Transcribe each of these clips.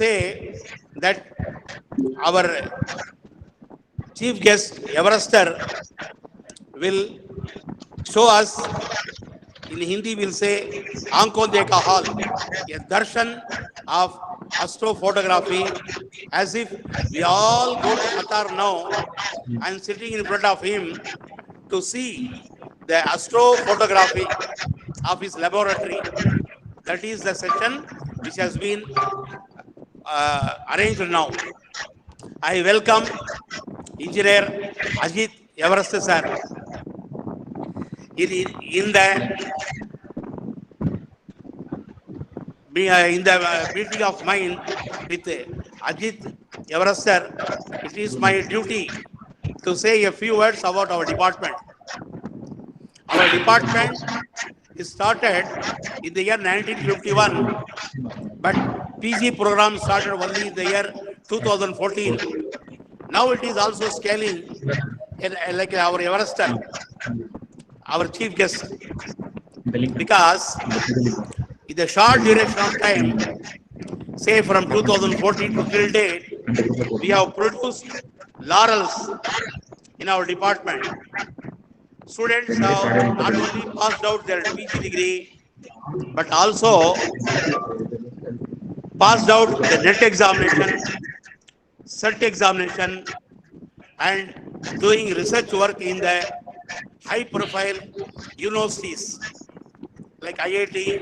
say that our chief guest Everester will show us, in Hindi will say Aankhon Dekha Hall, a darshan of astrophotography, as if we all go to Qatar now and sitting in front of him to see the astrophotography of his laboratory. That is the session which has been arranged now. I welcome Engineer Ajith Everester sir. In the meeting of mine with Ajith Everester, it is my duty to say a few words about our department. Our department is started in the year 1951, but PG program started only in the year 2014. Now it is also scaling like our Everester, our chief guest, because in the short duration of time, say from 2014 to till date, we have produced laurels in our department. Students have not only passed out their PG degree, but also passed out the NET examination, CERT examination, and doing research work in the high-profile universities like IIT,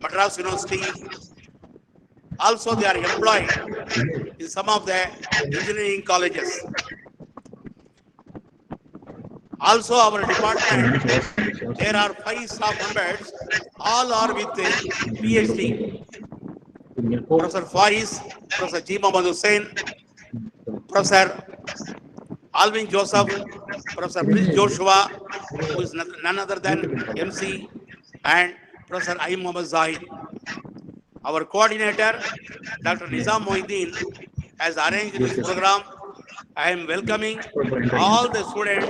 Madras University. Also, they are employed in some of the engineering colleges. Also, our department, there are 5 staff members, all are with PhD. Professor Faiz, Professor G. Mohammad Hussain, Professor Alvin Joseph, Professor Prince Joshua, who is none other than MC, and Professor Aim Mohammad Zahid. Our coordinator, Dr. Nizam Mohiddin, has arranged this program. I am welcoming all the students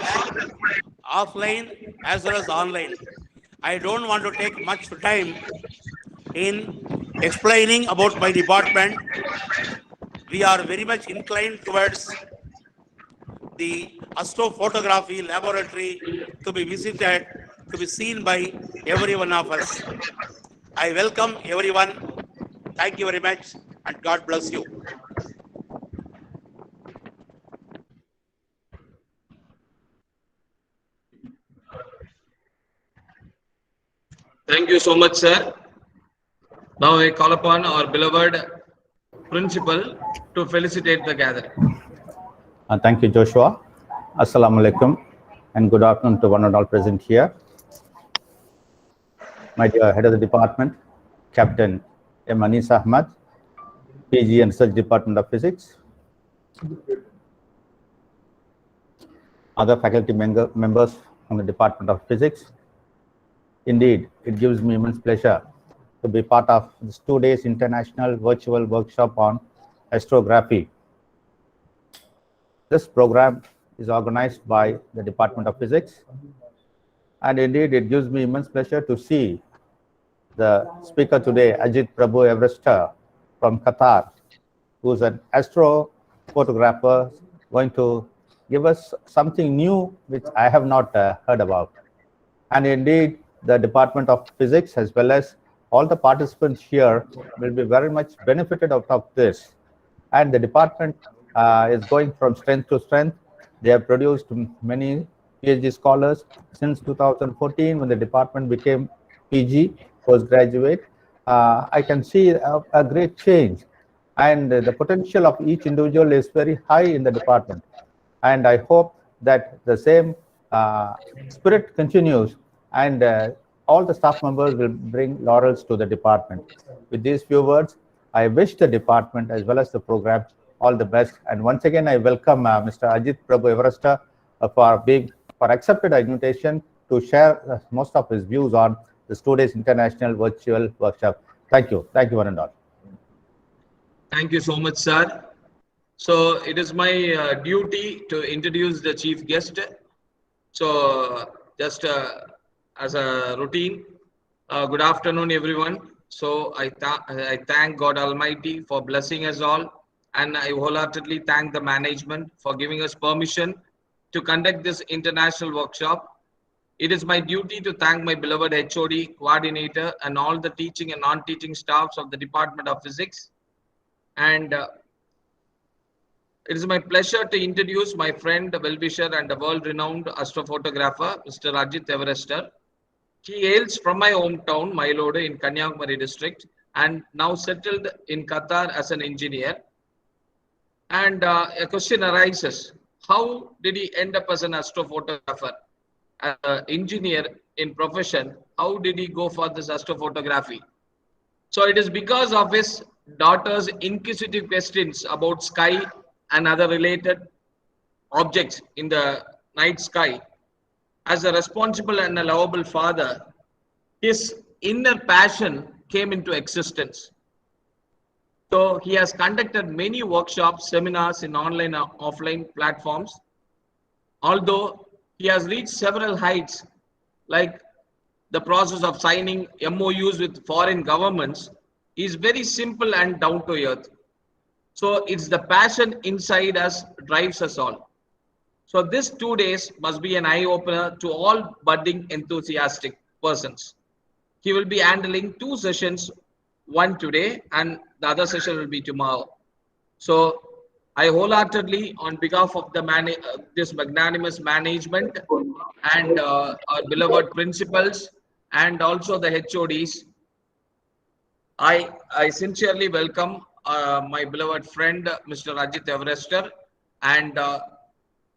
offline as well as online. I don't want to take much time in explaining about my department. We are very much inclined towards the astrophotography laboratory to be visited, to be seen by every one of us. I welcome everyone. Thank you very much, and God bless you. Thank you so much, sir. Now I call upon our beloved principal to felicitate the gathering. Thank you, Joshua. Assalamu alaikum and good afternoon to one and all present here. My dear head of the department, Captain M. Anis Ahmad, PG and Research Department of Physics, other faculty members from the Department of Physics. Indeed, it gives me immense pleasure to be part of this 2 days international virtual workshop on astrography. This program is organized by the Department of Physics, and indeed it gives me immense pleasure to see the speaker today, Ajith Prabhu Everester from Qatar, who is an astrophotographer, going to give us something new which I have not heard about. And indeed, the Department of Physics as well as all the participants here will be very much benefited out of this. And the department is going from strength to strength. They have produced many PhD scholars since 2014 when the department became PG, postgraduate. I can see a great change, and the potential of each individual is very high in the department. And I hope that the same spirit continues, and all the staff members will bring laurels to the department. With these few words, I wish the department as well as the program all the best. And once again, I welcome Mr. Ajith Prabhu Everester for accepted invitation to share most of his views on the 2 days international virtual workshop. Thank you. Thank you, one and all. Thank you so much, sir. So it is my duty to introduce the chief guest. So just as a routine, good afternoon, everyone. So I thank God Almighty for blessing us all, and I wholeheartedly thank the management for giving us permission to conduct this international workshop. It is my duty to thank my beloved HOD, coordinator, and all the teaching and non-teaching staffs of the Department of Physics. And it is my pleasure to introduce my friend, well-wisher, and a world-renowned astrophotographer, Mr. Ajith Everester. He hails from my hometown, Mylode, in Kanyakumari district, and now settled in Qatar as an engineer. And a question arises: how did he end up as an astrophotographer? Engineer in profession, how did he go for this astrophotography? So it is because of his daughter's inquisitive questions about sky and other related objects in the night sky. As a responsible and a lovable father, his inner passion came into existence. So he has conducted many workshops, seminars in online and offline platforms. Although he has reached several heights, like the process of signing MOUs with foreign governments, is very simple and down to earth. So it's the passion inside us drives us all. So this 2 days must be an eye opener to all budding enthusiastic persons. He will be handling 2 sessions, one today and the other session will be tomorrow. So I wholeheartedly, on behalf of the this magnanimous management and our beloved principals and also the HODs, I sincerely welcome my beloved friend, Mr. Ajith Everester,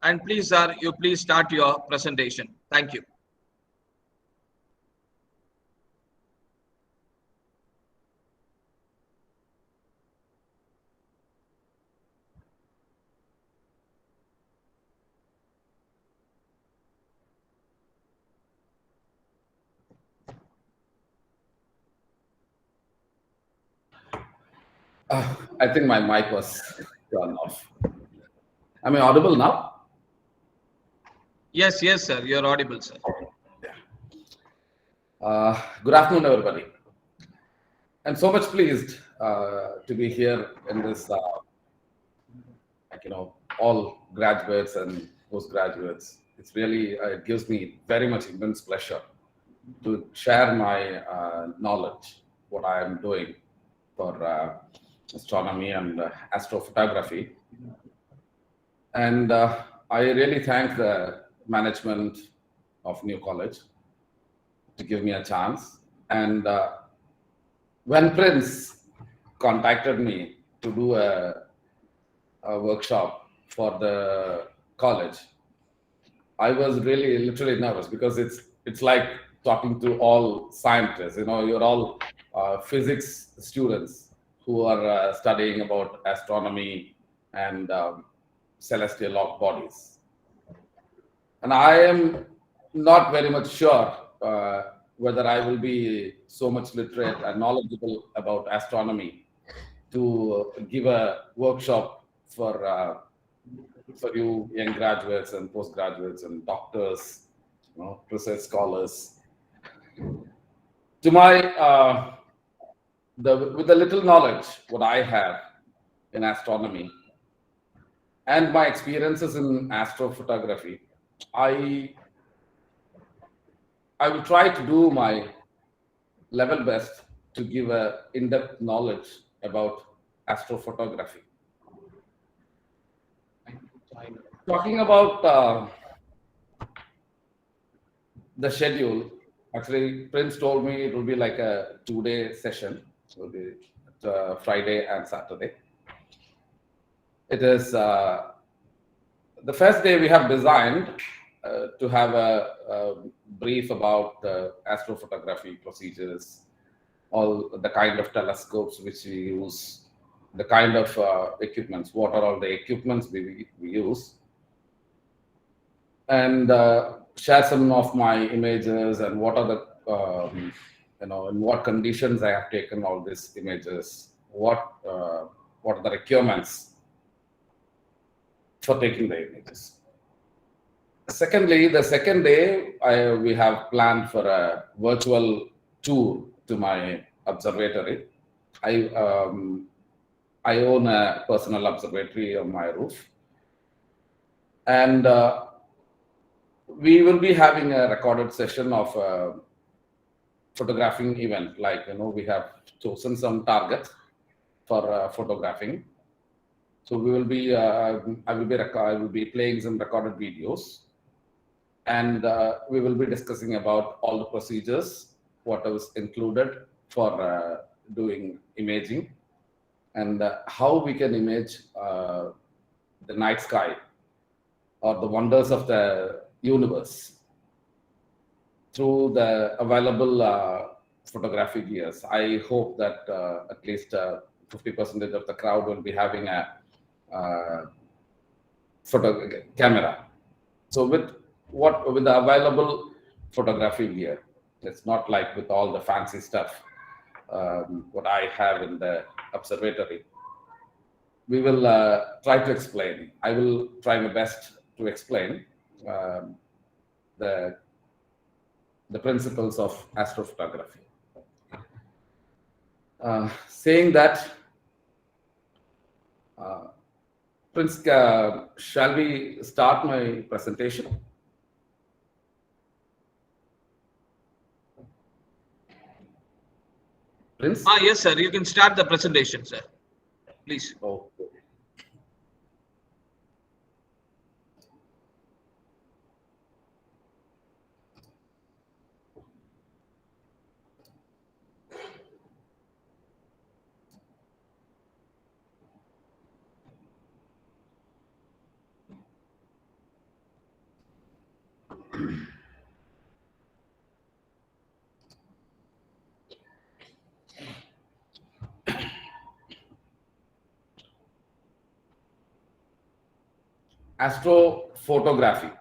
and please, sir, you please start your presentation. Thank you. I think my mic was turned off. Am I audible now? Yes, yes, sir. You're audible, sir. Good afternoon, everybody. I'm so much pleased to be here in this, all graduates and postgraduates. It's really, it gives me very much immense pleasure to share my knowledge, what I am doing for astronomy and astrophotography. And I really thank the management of New College to give me a chance. And when Prince contacted me to do a workshop for the college, I was really literally nervous because it's like talking to all scientists. You're all physics students who are studying about astronomy and celestial bodies. And I am not very much sure whether I will be so much literate and knowledgeable about astronomy to give a workshop for you young graduates and postgraduates and doctors, research scholars. To my with the little knowledge what I have in astronomy and my experiences in astrophotography, I will try to do my level best to give a in-depth knowledge about astrophotography. Talking about the schedule, actually Prince told me it will be like a 2-day session. It will be Friday and Saturday. It is the first day we have designed to have a brief about astrophotography procedures, all the kind of telescopes which we use, the kind of equipments, what are all the equipments we use, and share some of my images and what are the in what conditions I have taken all these images, what are the requirements for taking the images. Secondly, the second day we have planned for a virtual tour to my observatory. I own a personal observatory on my roof, and we will be having a recorded session of photographing event. Like, we have chosen some targets for photographing. So we will be, I will be playing some recorded videos, and we will be discussing about all the procedures, what was included for doing imaging, and how we can image the night sky or the wonders of the universe through the available photographic gears. I hope that at least 50% of the crowd will be having a photo camera. So with the available photography gear, it's not like with all the fancy stuff what I have in the observatory. We will try to explain. I will try my best to explain the principles of astrophotography. Saying that, Prince, shall we start my presentation? Prince? Yes, sir. You can start the presentation, sir. Please. Okay. Astrophotography.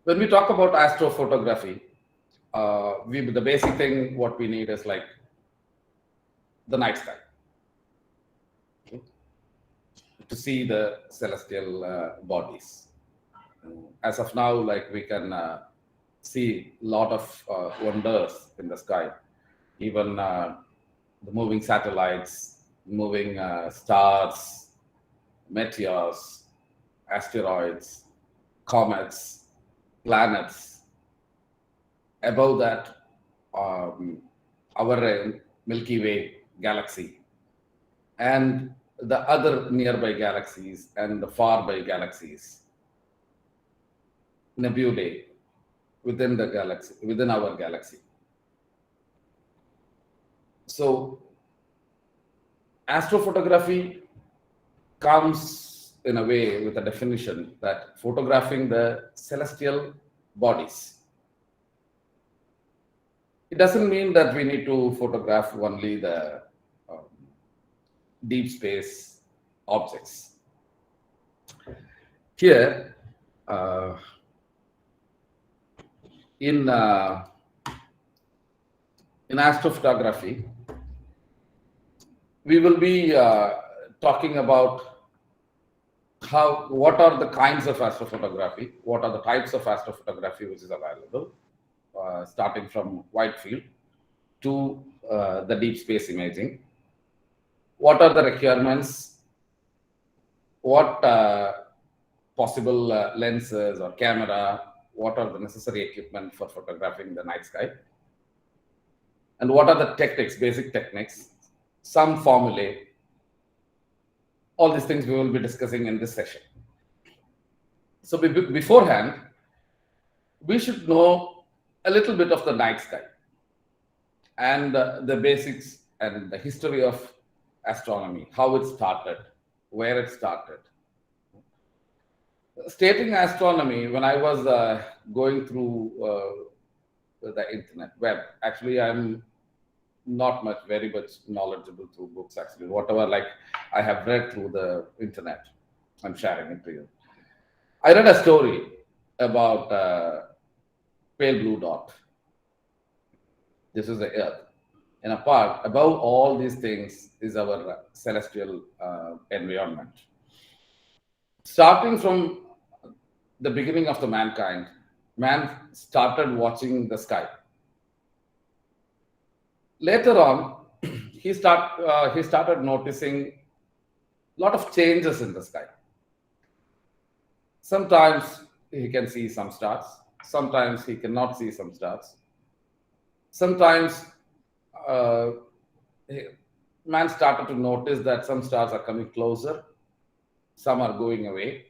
When we talk about astrophotography, the basic thing what we need is like the night sky, okay, to see the celestial bodies. As of now, like we can see a lot of wonders in the sky, even the moving satellites, moving stars, meteors, asteroids, comets, planets. Above that, our Milky Way galaxy, and the other nearby galaxies and the far-by galaxies, nebulae within the galaxy, within our galaxy. So, astrophotography comes in a way with a definition that photographing the celestial bodies. It doesn't mean that we need to photograph only the deep space objects. Here, in astrophotography, we will be talking about what are the kinds of astrophotography, what are the types of astrophotography which is available, starting from wide field to the deep space imaging. What are the requirements? What possible lenses or camera? What are the necessary equipment for photographing the night sky? And what are the techniques, basic techniques, some formulae? All these things we will be discussing in this session. So beforehand, we should know a little bit of the night sky and the basics and the history of astronomy, how it started, where it started. Stating astronomy, when I was going through the internet web, actually I'm not very much knowledgeable through books. Actually, whatever like I have read through the internet, I'm sharing it to you. I read a story about pale blue dot. This is the Earth. And above all these things is our celestial environment. Starting from the beginning of the mankind, man started watching the sky. Later on, he started noticing a lot of changes in the sky. Sometimes he can see some stars. Sometimes he cannot see some stars. Sometimes man started to notice that some stars are coming closer, some are going away.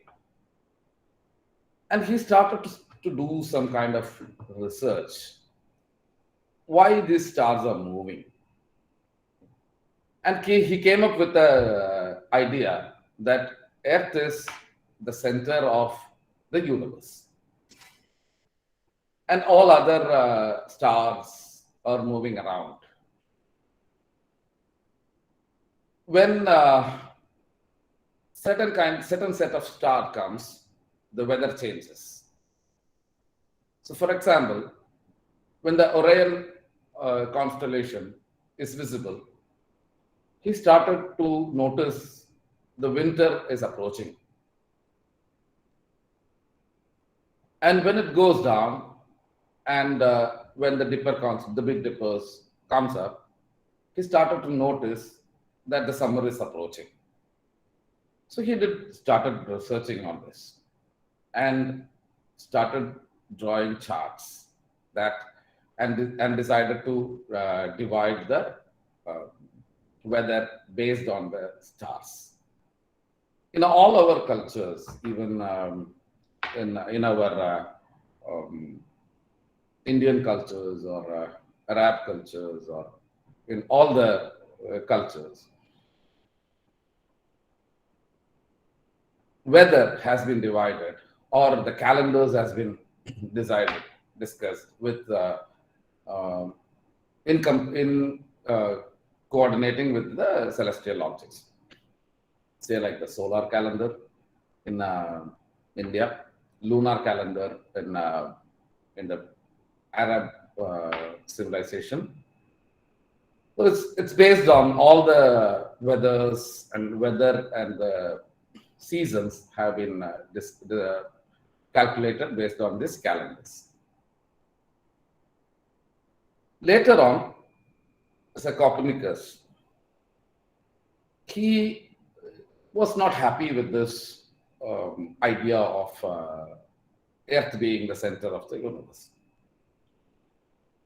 And he started to do some kind of research. Why these stars are moving? And he came up with the idea that Earth is the center of the universe. And all other stars are moving around. When certain set of star comes, the weather changes. So, for example, when the Orion constellation is visible, he started to notice the winter is approaching. And when it goes down, and when the Big Dippers comes up, he started to notice that the summer is approaching. So he started researching on this and started drawing charts and decided to divide the weather based on the stars. In all our cultures, even in our Indian cultures or Arab cultures or in all the cultures, weather has been divided, or the calendars has been discussed with in coordinating with the celestial objects. Say like the solar calendar in India, lunar calendar in the Arab civilization. So it's based on all the weather and the seasons have been calculated based on these calendars. Later on, Sir Copernicus, he was not happy with this idea of Earth being the center of the universe.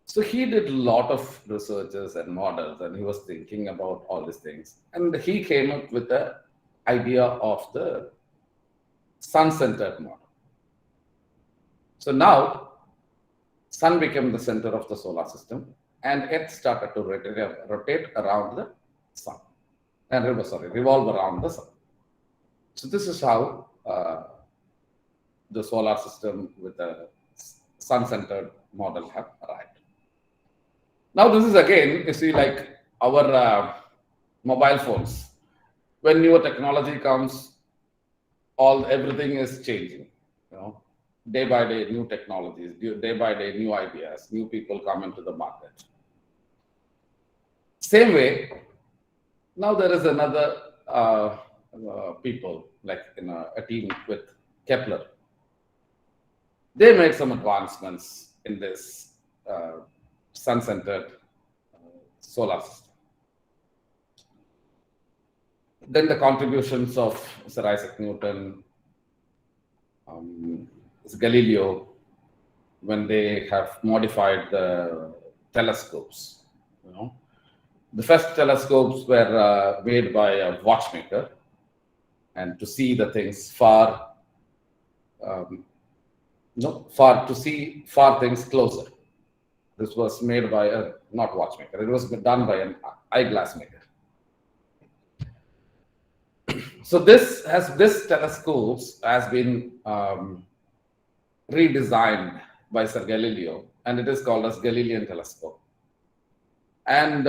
So he did a lot of researches and models, and he was thinking about all these things. And he came up with the idea of the sun-centered model. So now, sun became the center of the solar system, and Earth started to rotate around the sun, and revolve around the sun. So this is how the solar system with the sun-centered model have arrived. Now this is again, you see, like our mobile phones. When newer technology comes, everything is changing. You know, day by day, new technologies, day by day, new ideas, new people come into the market. Same way, now there is another people like in a team with Kepler. They made some advancements in this sun-centered solar system. Then the contributions of Sir Isaac Newton, Galileo, when they have modified the telescopes. You know, the first telescopes were made by a watchmaker, and to see the things far, to see far things closer. This was made by a not watchmaker. It was done by an eyeglass maker. So this telescopes has been redesigned by Sir Galileo, and it is called as Galilean Telescope. And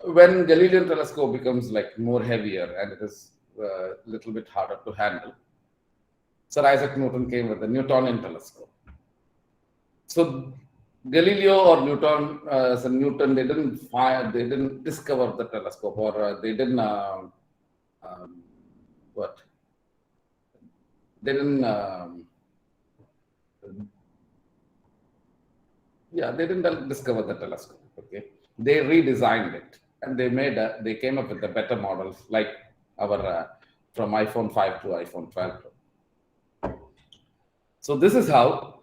when Galilean Telescope becomes like more heavier and it is a little bit harder to handle, Sir Isaac Newton came with the Newtonian telescope. So Galileo or Newton, they didn't discover the telescope, or they didn't they didn't discover the telescope. Okay, they redesigned it and they came up with the better models like our from iPhone 5 to iPhone 12 Pro. So this is how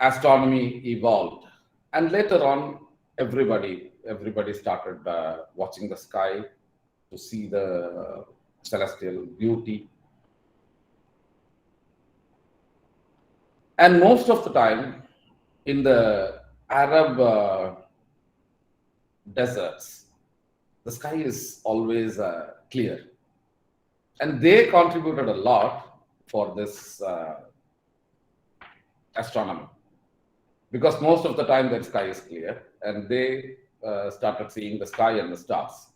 astronomy evolved, and later on, everybody started watching the sky to see the celestial beauty. And most of the time, in the Arab deserts, the sky is always clear, and they contributed a lot for this astronomy, because most of the time that sky is clear, and they started seeing the sky and the stars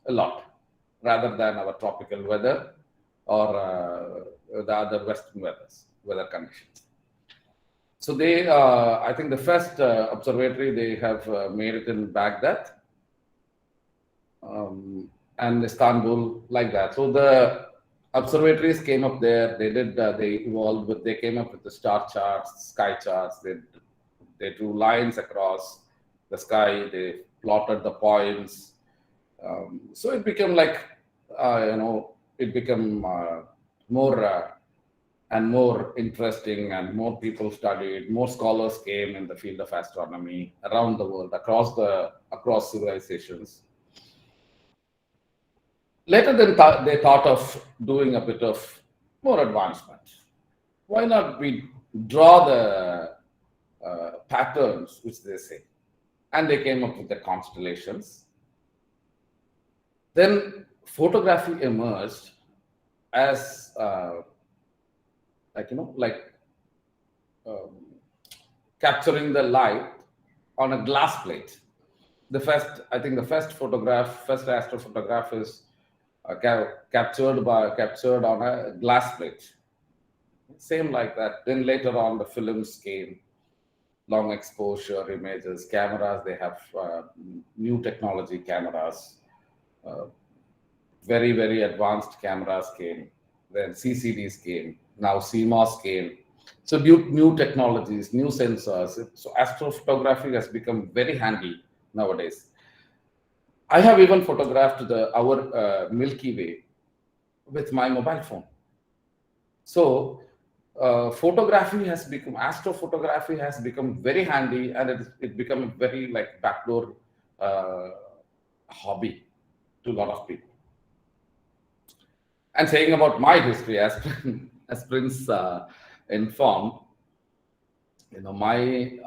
a lot, rather than our tropical weather or the other Western weather conditions. So they, I think the first observatory they have made it in Baghdad and Istanbul, like that. So the observatories came up there. They did, they evolved with, they came up with the star charts, sky charts. They drew lines across the sky. They plotted the points. So it became like, it became more and more interesting, and more people studied, more scholars came in the field of astronomy around the world, across civilizations. Later, then they thought of doing a bit of more advancement. Why not we draw the patterns, which they say, and they came up with the constellations. Then photography emerged as capturing the light on a glass plate. The first astrophotograph is captured on a glass plate. Same like that. Then later on, the films came, long exposure images, cameras. They have new technology cameras. Very, very advanced cameras came. Then CCDs came. Now CMOS came. So new technologies, new sensors. So astrophotography has become very handy nowadays. I have even photographed our Milky Way with my mobile phone. So astrophotography has become very handy, and it become a very like backdoor hobby to a lot of people. And saying about my history, as Prince informed, my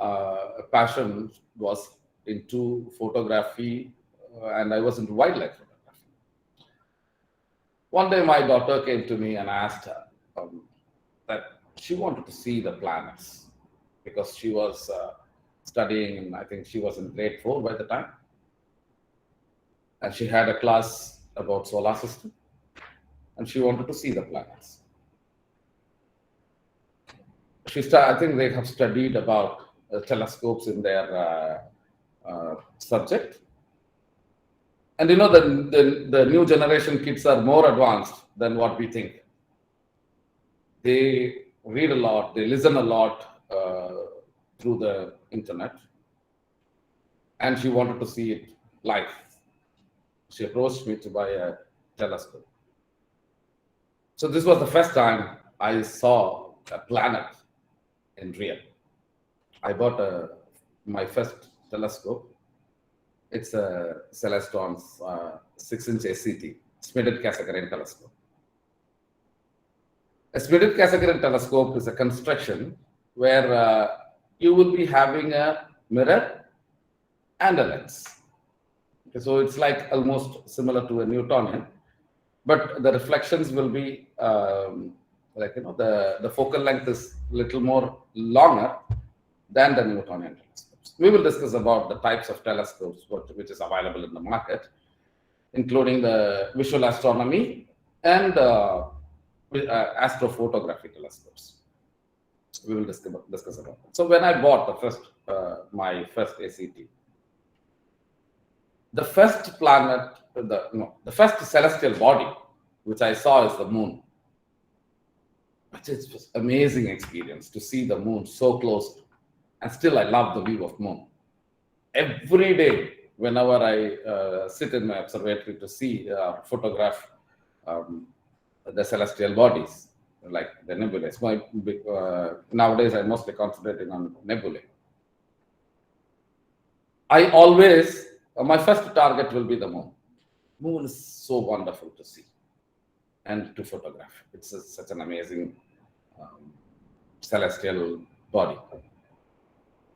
passion was into photography, and I was into wildlife photography. One day, my daughter came to me and asked that she wanted to see the planets, because she was studying, and I think she was in grade 4 by the time, and she had a class about solar system, and she wanted to see the planets. I think they have studied about telescopes in their subject. And the new generation kids are more advanced than what we think. They read a lot, they listen a lot through the internet. And she wanted to see it live. She approached me to buy a telescope. So this was the first time I saw a planet in real. I bought my first telescope. It's a Celestron's 6-inch SCT, Schmidt-Cassegrain telescope. A Schmidt-Cassegrain telescope is a construction where you will be having a mirror and a lens. Okay, so it's like almost similar to a Newtonian, but the reflections will be the focal length is a little more longer than the Newtonian telescopes. We will discuss about the types of telescopes which is available in the market, including the visual astronomy and astrophotography telescopes. We will discuss about that. So when I bought my first ACT, the first planet, the first celestial body which I saw is the moon. It was an amazing experience to see the moon so close, and still I love the view of moon. every day, whenever I sit in my observatory to see, photograph the celestial bodies, like the nebulae. Nowadays, I'm mostly concentrating on nebulae. I always, my first target will be the moon. Moon is so wonderful to see and to photograph. It's such an amazing celestial body.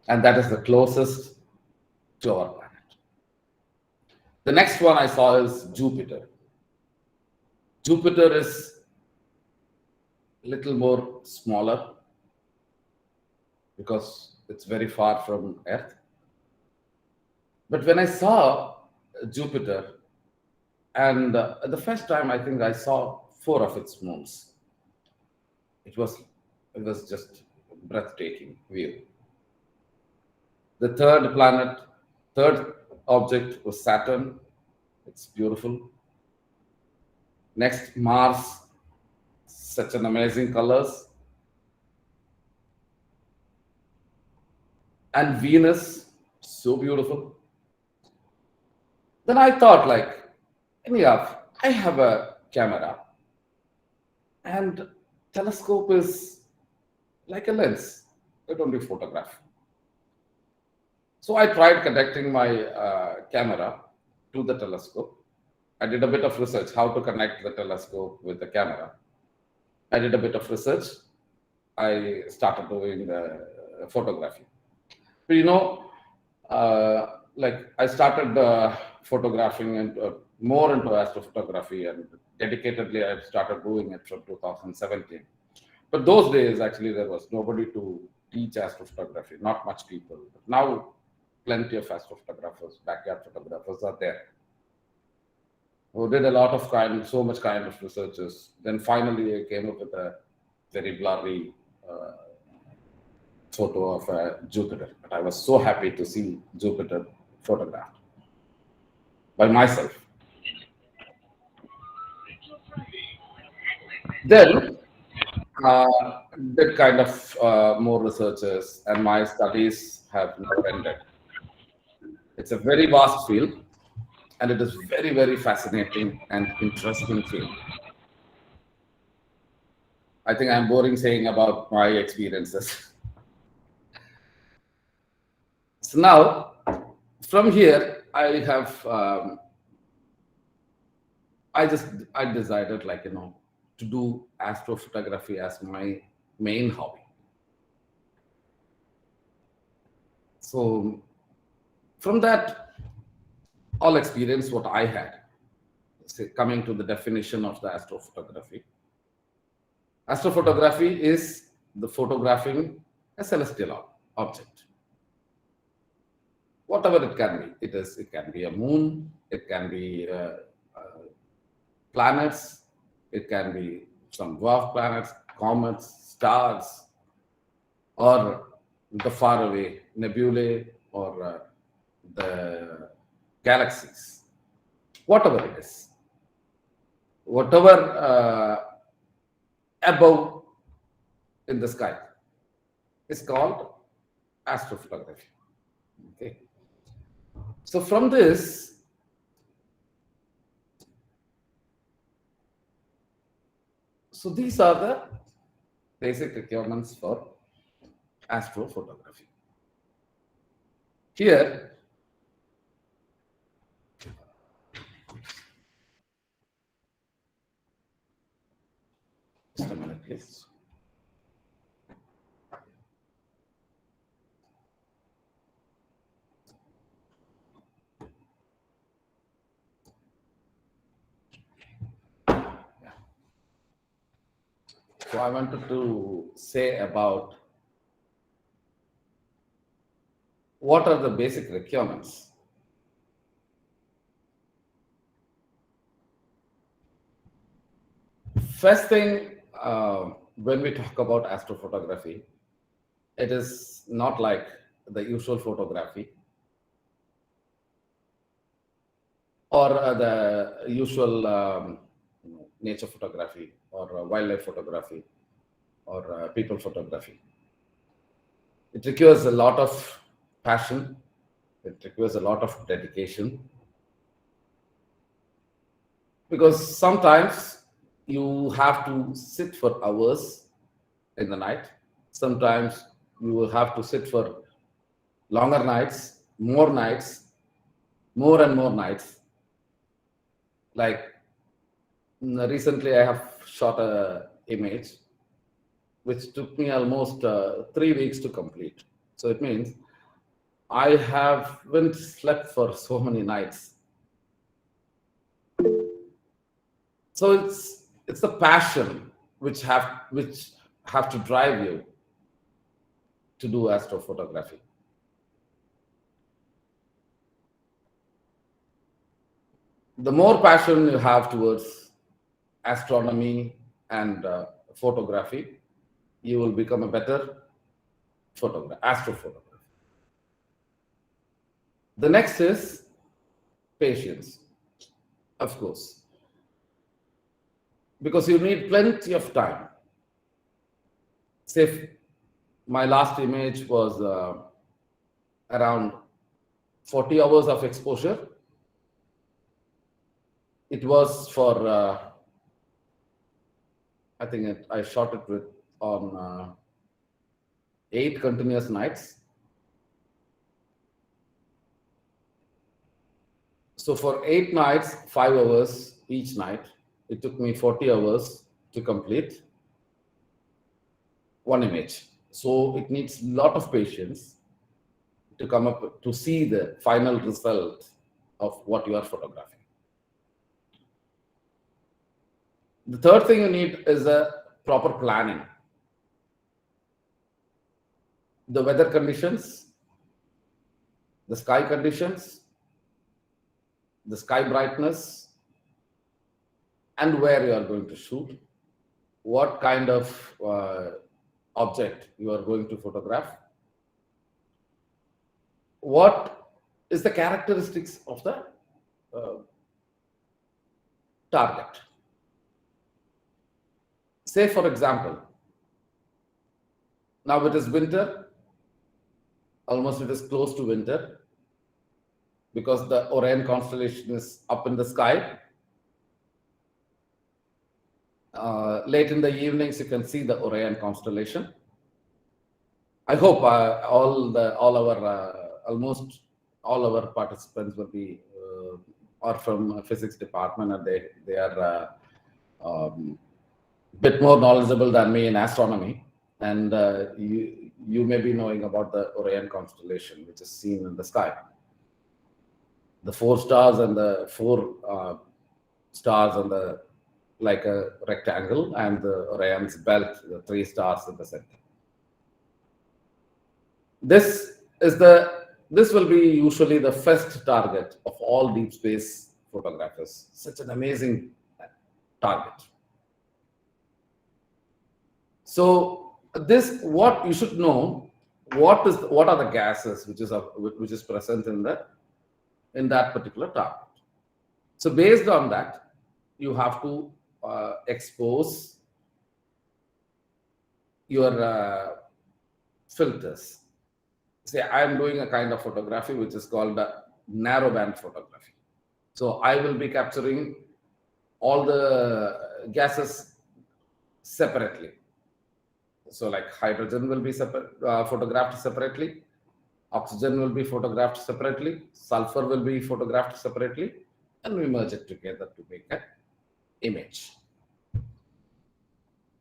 And that is the closest to our planet. The next one I saw is Jupiter. Jupiter is a little more smaller because it's very far from Earth. But when I saw Jupiter, and the first time I think I saw 4 of its moons, it was just breathtaking view. The third object was Saturn. It's beautiful. Next, Mars, such an amazing colors. And Venus, so beautiful. Then I thought, like, anyhow, I have a camera, and telescope is like a lens. I don't do photograph. So I tried connecting my camera to the telescope. I did a bit of research how to connect the telescope with the camera. I did a bit of research. I started doing the photography. But like I started photographing and more into astrophotography, and dedicatedly I started doing it from 2017. But those days, actually, there was nobody to teach astrophotography, not much people. But now, plenty of astrophotographers, backyard photographers are there, who did a lot of so much kind of researches. Then finally, I came up with a very blurry photo of Jupiter. But I was so happy to see Jupiter photographed by myself. Then did kind of more researches, and my studies have never ended. It's a very vast field, and it is very, very fascinating and interesting field. I think I'm boring saying about my experiences. So now, from here, I have, I decided, like, to do astrophotography as my main hobby. So from that, all experience what I had, coming to the definition of the astrophotography. Astrophotography is the photographing a celestial object. Whatever it can be. It can be a moon, it can be planets, it can be some dwarf planets, comets, stars, or the faraway nebulae, or the galaxies. Whatever it is, whatever above in the sky is called astrophotography. Okay. So from this, so these are the basic requirements for astrophotography. Here, just a minute, please. So I wanted to say about what are the basic requirements. First thing, when we talk about astrophotography, it is not like the usual photography or the usual nature photography or wildlife photography or people photography. It requires a lot of passion. It requires a lot of dedication, because sometimes you have to sit for hours in the night. Sometimes you will have to sit for longer nights, more nights, more and more nights. Like recently, I have shot a image which took me almost 3 weeks to complete. So it means I haven't slept for so many nights. So it's the passion which have to drive you to do astrophotography. The more passion you have towards astronomy and photography, you will become a better astrophotographer. The next is patience, of course, because you need plenty of time. Say, my last image was around 40 hours of exposure. It was for, I think I shot it on 8 continuous nights. So for 8 nights, 5 hours each night, it took me 40 hours to complete one image. So it needs a lot of patience to come up to see the final result of what you are photographing. The third thing you need is a proper planning. The weather conditions, the sky conditions, the sky brightness, and where you are going to shoot, what kind of object you are going to photograph, what is the characteristics of the target. Say, for example, now it is winter, almost it is close to winter, because the Orion Constellation is up in the sky. Late in the evenings, you can see the Orion Constellation. I hope almost all our participants will be are from physics department, and they are bit more knowledgeable than me in astronomy. And you may be knowing about the Orion Constellation, which is seen in the sky. The 4 stars and the 4 stars and the like a rectangle, and the Orion's belt, the 3 stars in the center. This will be usually the first target of all deep space photographers. Such an amazing target. So what you should know, what are the gases which is present in that particular target. So based on that, you have to expose your filters. Say, I am doing a kind of photography which is called narrowband photography. So I will be capturing all the gases separately. So like hydrogen will be photographed separately, oxygen will be photographed separately, sulfur will be photographed separately, and we merge it together to make an image.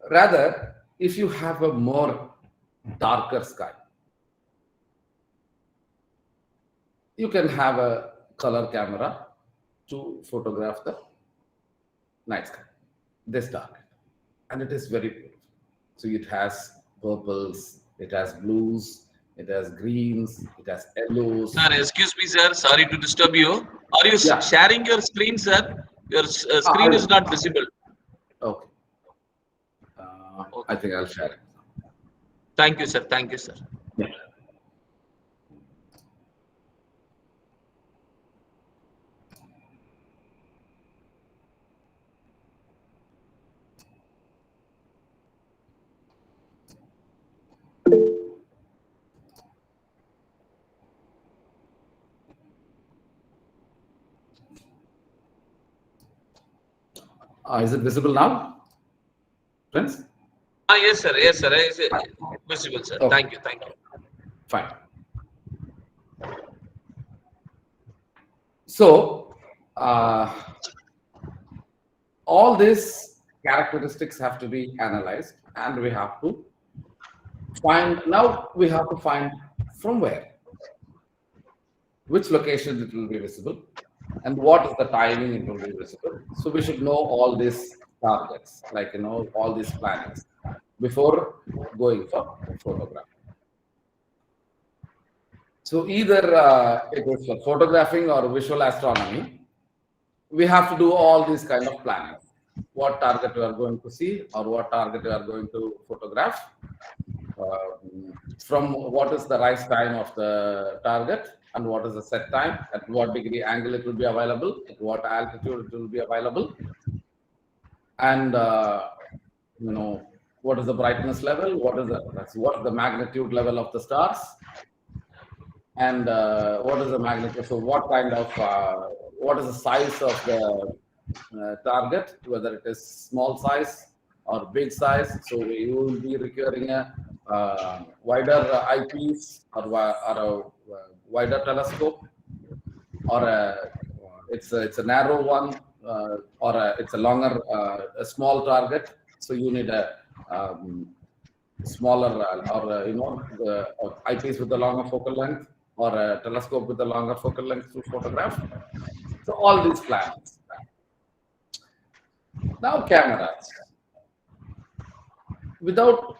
Rather, if you have a more darker sky, you can have a color camera to photograph the night sky, this target, and it is very beautiful. So it has purples, it has blues, it has greens, it has yellows. Sir, excuse me, sir. Sorry to disturb you. Are you sharing your screen, sir? Your screen is not visible. Okay. I think I'll share it. Thank you, sir. Thank you, sir. Yeah. Is it visible now, friends? Yes, sir. Yes, sir. Is it visible, sir? Okay. Thank you. Thank you. Fine. So, all these characteristics have to be analyzed, and we have to find, now we have to find from where, which location it will be visible, and what is the timing it will be visible. So we should know all these targets, like, all these planets before going for photograph. So either it is for photographing or visual astronomy, we have to do all these kind of plannings. What target we are going to see, or what target we are going to photograph, from what is the rise time of the target, and what is the set time, at what degree angle it will be available, at what altitude it will be available, and what is the brightness level, what is the magnitude level of the stars, and what is the magnitude. So what kind of what is the size of the target, whether it is small size or big size. So you will be requiring a wider eyepiece, or a wider telescope, or it's a narrow one, or it's a longer, a small target. So you need a smaller, or the eyepiece with a longer focal length, or a telescope with a longer focal length to photograph. So all these plans. Now cameras. Without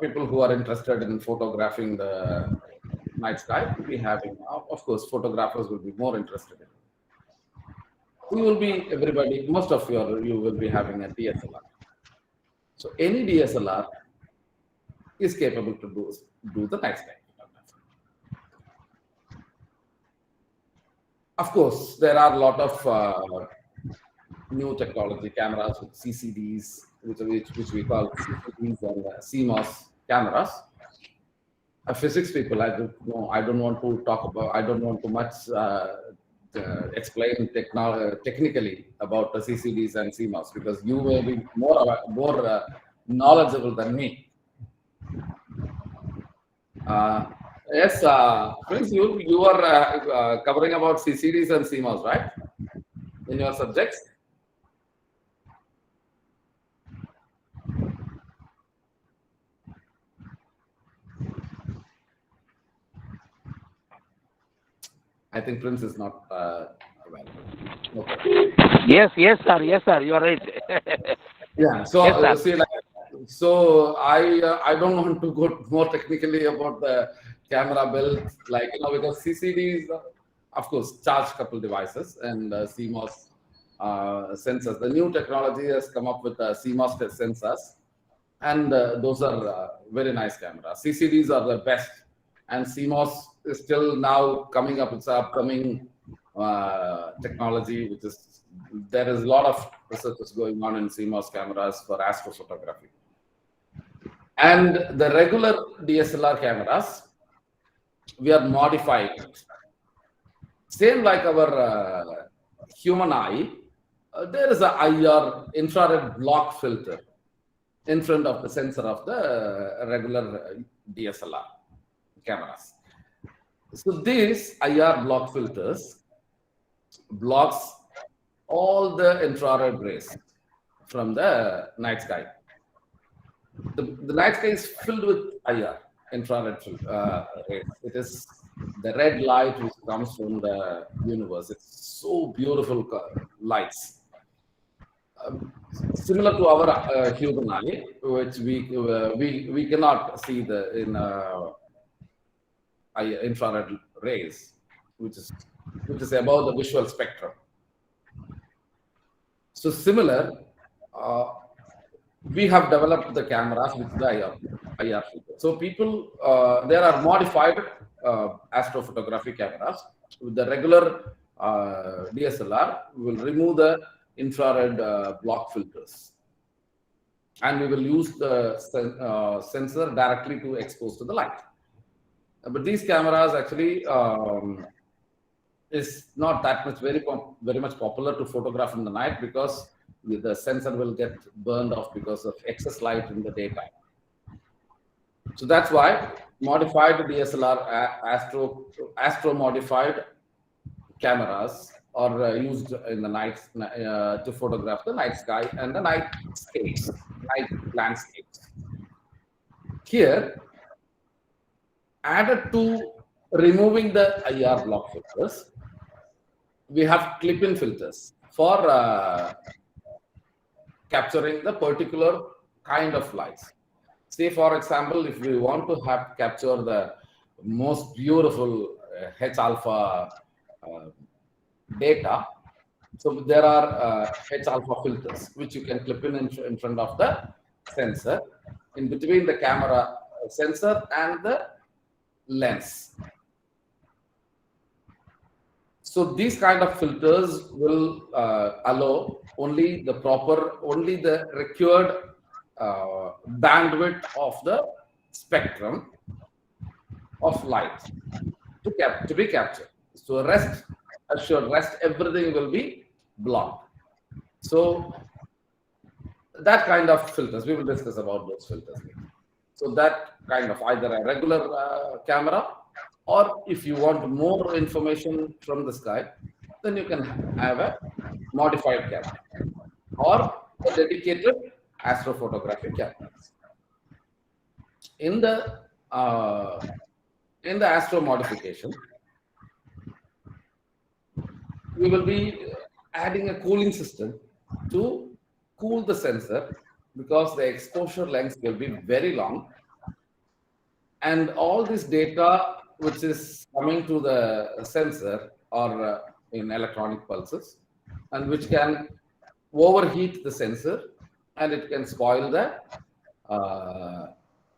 people who are interested in photographing the night sky, we'll be having, of course, photographers will be more interested in. You will be, everybody, most of you will be having a DSLR. So any DSLR is capable to do the night sky photography. Of course, there are a lot of new technology cameras with CCDs, which we call CCDs and CMOS cameras. Physics people, I don't want to talk about, I don't want to much explain technically about the CCDs and CMOS, because you may be more knowledgeable than me. Yes, friends, you are covering about CCDs and CMOS, right? In your subjects? I think Prince is not available. Okay. Yes, sir. Yes, sir. You are right. Yeah. So Yes, sir. so I don't want to go more technically about the camera build, like, because CCDs, of course, charge couple devices, and CMOS sensors. The new technology has come up with CMOS sensors, and those are very nice cameras. CCDs are the best, and CMOS is still now coming up. It's upcoming technology, which is, there is a lot of research going on in CMOS cameras for astrophotography. And the regular DSLR cameras, we are modifying it. Same like our human eye, there is a IR, infrared block filter, in front of the sensor of the regular DSLR cameras. So these IR block filters blocks all the infrared rays from the night sky. The night sky is filled with IR, infrared rays. It is the red light which comes from the universe. It's so beautiful lights. Similar to our human eye, which we cannot see in infrared rays, which is above the visual spectrum. So similar, we have developed the cameras with the IR filter. So people, there are modified astrophotography cameras. With the regular DSLR, we will remove the infrared block filters, and we will use the sensor directly to expose to the light. But these cameras actually is not that much very much popular to photograph in the night because the sensor will get burned off because of excess light in the daytime. So that's why modified DSLR astro modified cameras are used in the night to photograph the night sky and the night landscapes. Here, added to removing the IR block filters, we have clip-in filters for capturing the particular kind of lights. Say, for example, if we want to capture the most beautiful H alpha data, so there are H alpha filters which you can clip in front of the sensor, in between the camera sensor and the lens. So these kind of filters will allow only the required bandwidth of the spectrum of light to be captured. So rest everything will be blocked. So that kind of filters, we will discuss about those filters later. So that kind of either a regular camera, or if you want more information from the sky, then you can have a modified camera or a dedicated astrophotography cameras. In the astro modification, we will be adding a cooling system to cool the sensor because the exposure length will be very long, and all this data which is coming to the sensor or in electronic pulses, and which can overheat the sensor and it can spoil the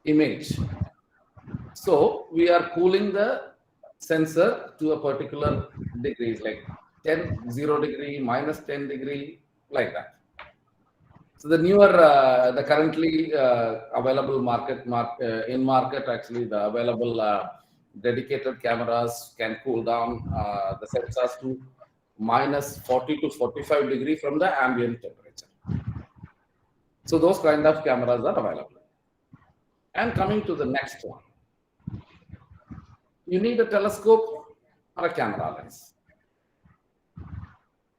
image. So we are cooling the sensor to a particular degrees, like 0 degree, minus 10 degree, like that. So the newer, the currently available in market, actually the available dedicated cameras can cool down the sensors to minus 40 to 45 degree from the ambient temperature. So those kind of cameras are available. And coming to the next one, you need a telescope or a camera lens.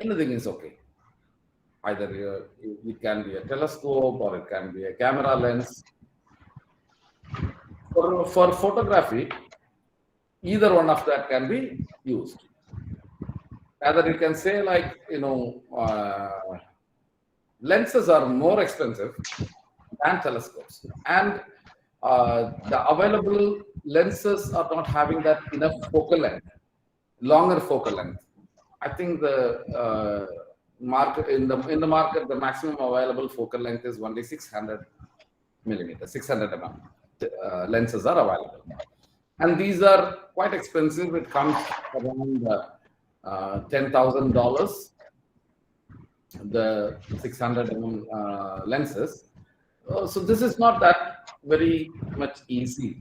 Anything is okay. Either it can be a telescope or it can be a camera lens. For photography, either one of that can be used. Rather, you can say, like, lenses are more expensive than telescopes, and the available lenses are not having that enough focal length, longer focal length. I think the market in the market, the maximum available focal length is only 600 millimeters, 600 mm. Lenses are available, and these are quite expensive. It comes around $10,000. The 600 mm lenses. So this is not that very much easy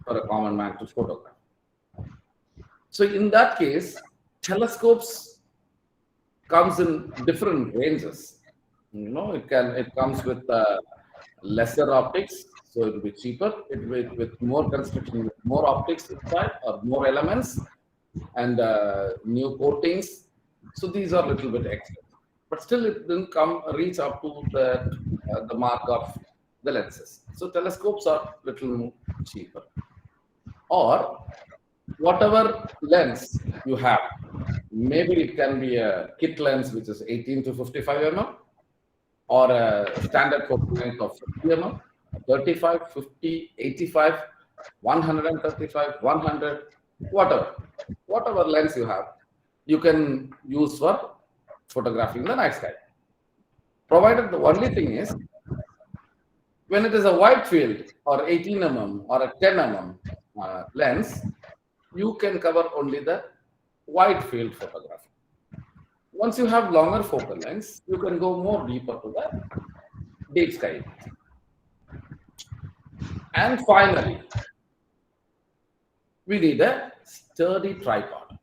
for a common man to photograph. So in that case, telescopes comes in different ranges. It comes with lesser optics, so it will be cheaper. With more construction, with more optics inside, or more elements and new coatings. So these are a little bit expensive, but still it didn't reach up to the mark of the lenses. So telescopes are little cheaper. Or whatever lens you have, maybe it can be a kit lens which is 18 to 55 mm, or a standard focal length of 50 mm, 35, 50, 85, 135, 100, whatever lens you have, you can use for photographing the night sky. Provided the only thing is, when it is a wide field or 18 mm or a 10 mm lens, you can cover only the wide field photography. Once you have longer focal lengths, you can go more deeper to the deep sky. And finally, we need a sturdy tripod.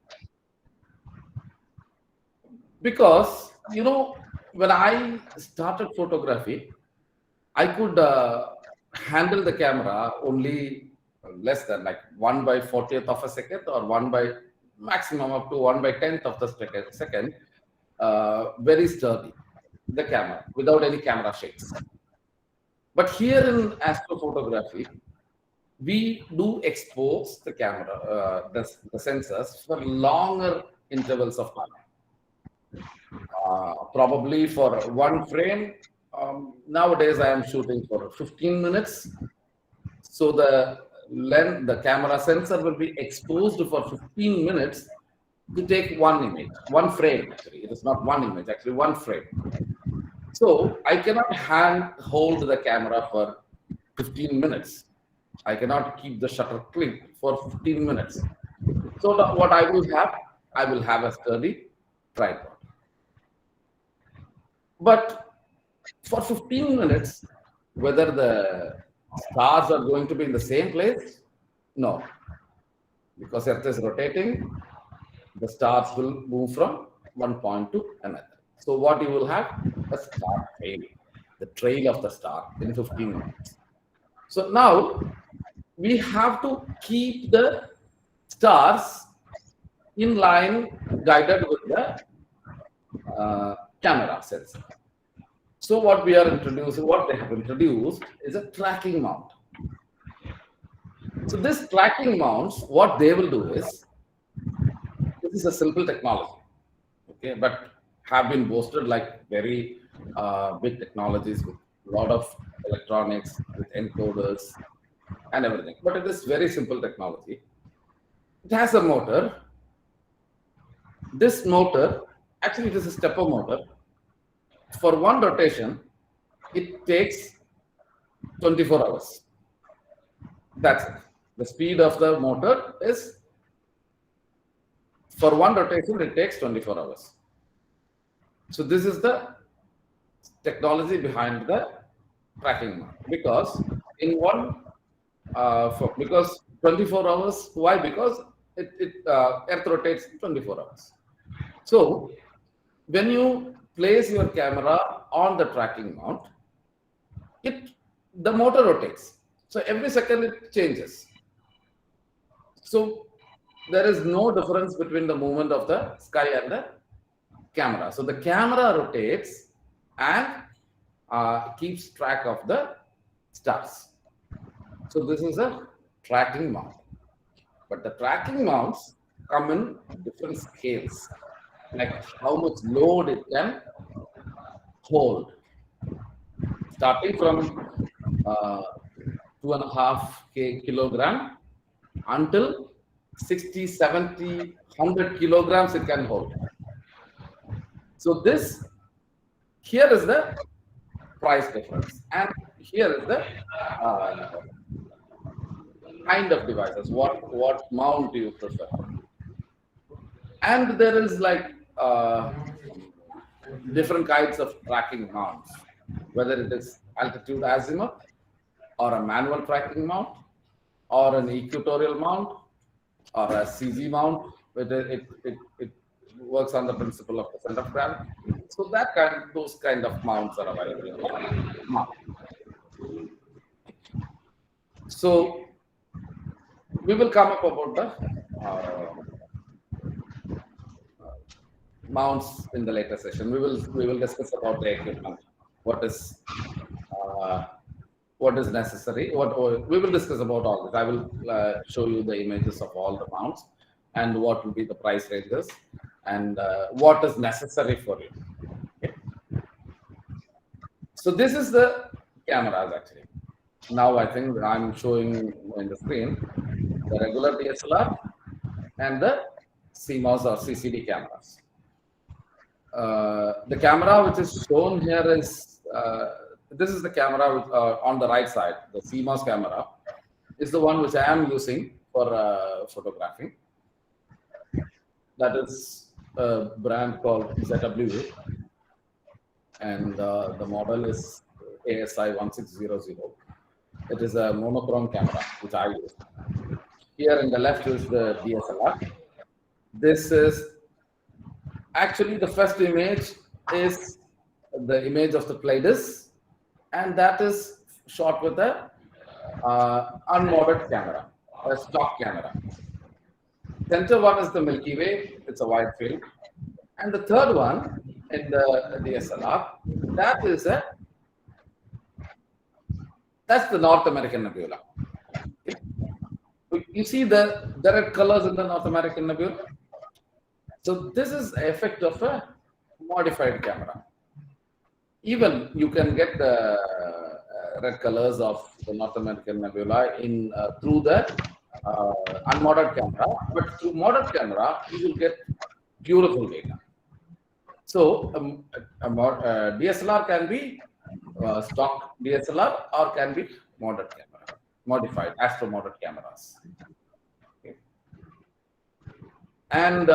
Because, you know, when I started photography, I could handle the camera only less than like 1/40th of a second, or one by maximum up to 1/10th of the second, very sturdy, the camera, without any camera shakes. But here in astrophotography, we do expose the camera, the sensors for longer intervals of time. Probably for one frame, nowadays I am shooting for 15 minutes. So the camera sensor will be exposed for 15 minutes to take one image, one frame actually. It is not one image, actually one frame. So I cannot hold the camera for 15 minutes. I cannot keep the shutter clicked for 15 minutes. So what I will have a sturdy tripod. But for 15 minutes, whether the stars are going to be in the same place? No. Because Earth is rotating, the stars will move from one point to another. So what you will have? A star trail, the trail of the star in 15 minutes. So now we have to keep the stars in line, guided with the camera sensor. So what they have introduced is a tracking mount. So this tracking mounts, what they will do is, this is a simple technology, okay, but have been boasted like very big technologies with a lot of electronics, with encoders and everything. But it is very simple technology. It has a motor. This motor, actually it is a stepper motor. For one rotation, it takes 24 hours. That's it. The speed of the motor is, for one rotation, it takes 24 hours. So this is the technology behind the tracking mount. Because in one, because 24 hours, why? Because Earth rotates 24 hours. So when you place your camera on the tracking mount, the motor rotates. So every second it changes. So there is no difference between the movement of the sky and the camera. So the camera rotates and keeps track of the stars. So this is a tracking mount. But the tracking mounts come in different scales, like how much load it can hold. Starting from 2.5 kilogram until 60, 70, 100 kilograms it can hold. So here is the price difference, and here is the kind of devices, what mount do you prefer. And there is like different kinds of tracking mounts, whether it is altitude azimuth, or a manual tracking mount, or an equatorial mount, or a CG mount. It works on the principle of the center of gravity. So those kind of mounts are available. So we will come up about the mounts in the later session. We will discuss about the equipment, what is necessary. We will discuss about all this. I will show you the images of all the mounts and what will be the price ranges and what is necessary for you. Okay. So this is the cameras actually. Now I think I'm showing in the screen the regular DSLR and the CMOS or CCD cameras. The camera which is shown here is, this is the camera on the right side. The CMOS camera is the one which I am using for photographing. That is a brand called ZW, and the model is ASI 1600. It is a monochrome camera which I use. Here in the left is the DSLR. This is Actually, the first image is the image of the Pleiades, and that is shot with a unmodded camera, a stock camera. Center one is the Milky Way, it's a wide field. And the third one in the DSLR, that's the North American Nebula. You see the red colors in the North American Nebula? So this is the effect of a modified camera. Even you can get the red colors of the North American Nebula in through the unmodded camera, but through modded camera you will get beautiful data. So DSLR can be stock DSLR or can be modded camera, modified astro-modded cameras. Okay. And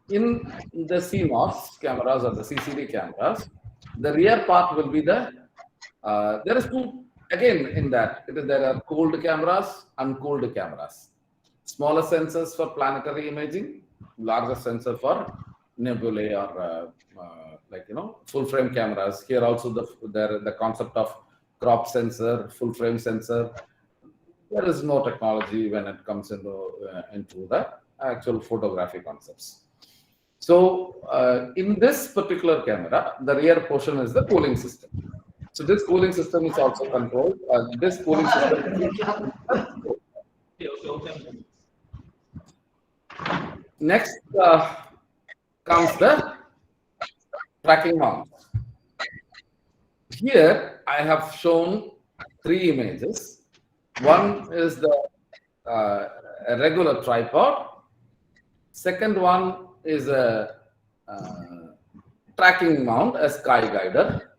in the CMOS cameras or the CCD cameras, the rear part will be the, there is two, again in that, there are cooled cameras, uncooled cameras. Smaller sensors for planetary imaging, larger sensor for nebulae or full frame cameras. Here also the concept of crop sensor, full frame sensor. There is no technology when it comes into the actual photography concepts. So in this particular camera, the rear portion is the cooling system. So this cooling system is also controlled. This cooling system. Next comes the tracking mount. Here I have shown three images. One is the a regular tripod. Second one is a tracking mount, a sky guider.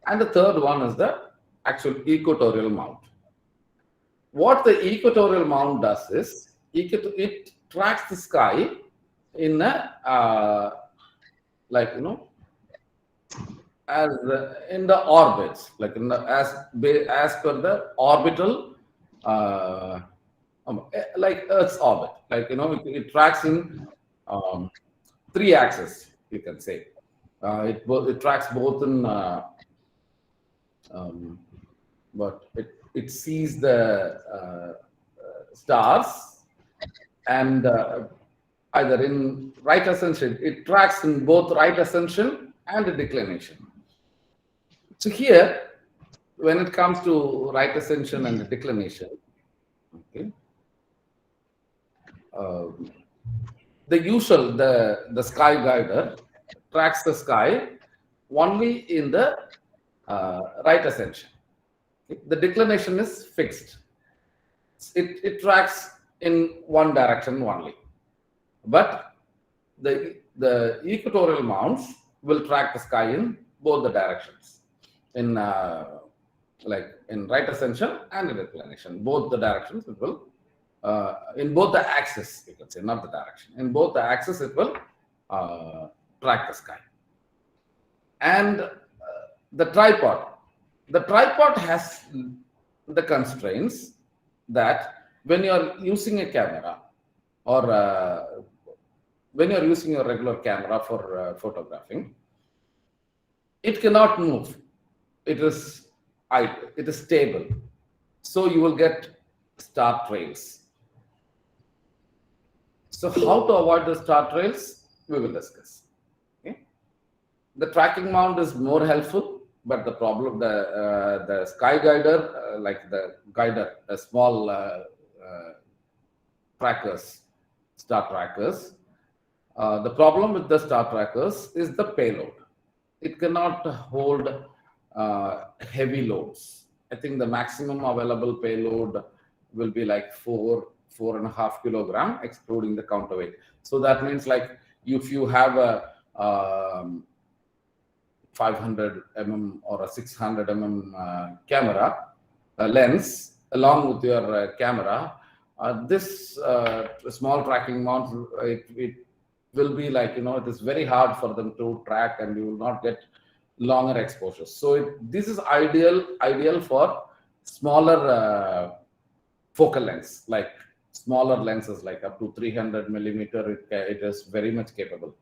And the third one is the actual equatorial mount. What the equatorial mount does is, it tracks the sky in a, as in the orbits, like in the, as per the orbital, like Earth's orbit, it tracks in 3 axes, you can say. It tracks both in, but it sees the stars and either in right ascension, it tracks in both right ascension and declination. So here, when it comes to right ascension and declination, okay, the usual, the sky guider tracks the sky only in the right ascension. The declination is fixed. It tracks in one direction only. But the equatorial mounts will track the sky in both the directions, in in right ascension and in declination. Both the directions it will, in both the axes, you can say, not the direction. In both the axes it will track the sky. And the tripod has the constraints that when you are using a camera or when you are using a regular camera for photographing, it cannot move. It is stable. So you will get star trails. So how to avoid the star trails, we will discuss. Okay? The tracking mount is more helpful, but the problem, the sky guider, like the guider, the small trackers, star trackers. The problem with the star trackers is the payload. It cannot hold heavy loads. I think the maximum available payload will be like 4.5 kilogram, excluding the counterweight. So that means, like, if you have a 500 mm or a 600 mm camera lens along with your camera, this small tracking mount, it will be like, it is very hard for them to track, and you will not get longer exposures. So this is ideal for smaller focal lengths, like smaller lenses, like up to 300 millimeter. It is very much capable.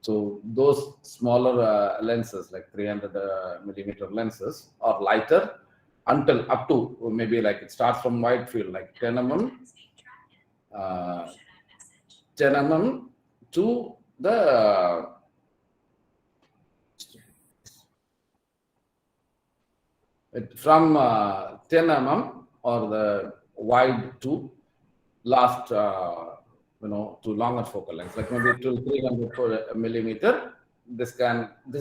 So those smaller lenses, like 300 millimeter lenses, are lighter until up to maybe like it starts from wide field, like 10 mm, 10 mm to the from 10 mm or the wide to last, to longer focal length, like maybe to 300 millimeter. This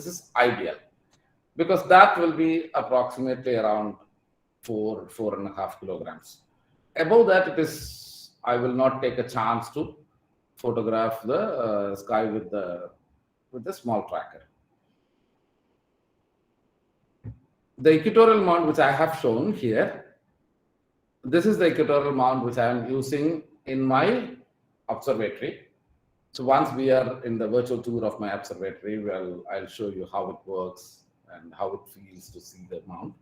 is ideal because that will be approximately around 4.5 kilograms. Above that, I will not take a chance to photograph the sky with the small tracker. The equatorial mount which I have shown here, this is the equatorial mount which I am using in my observatory. So once we are in the virtual tour of my observatory, I'll show you how it works and how it feels to see the mount.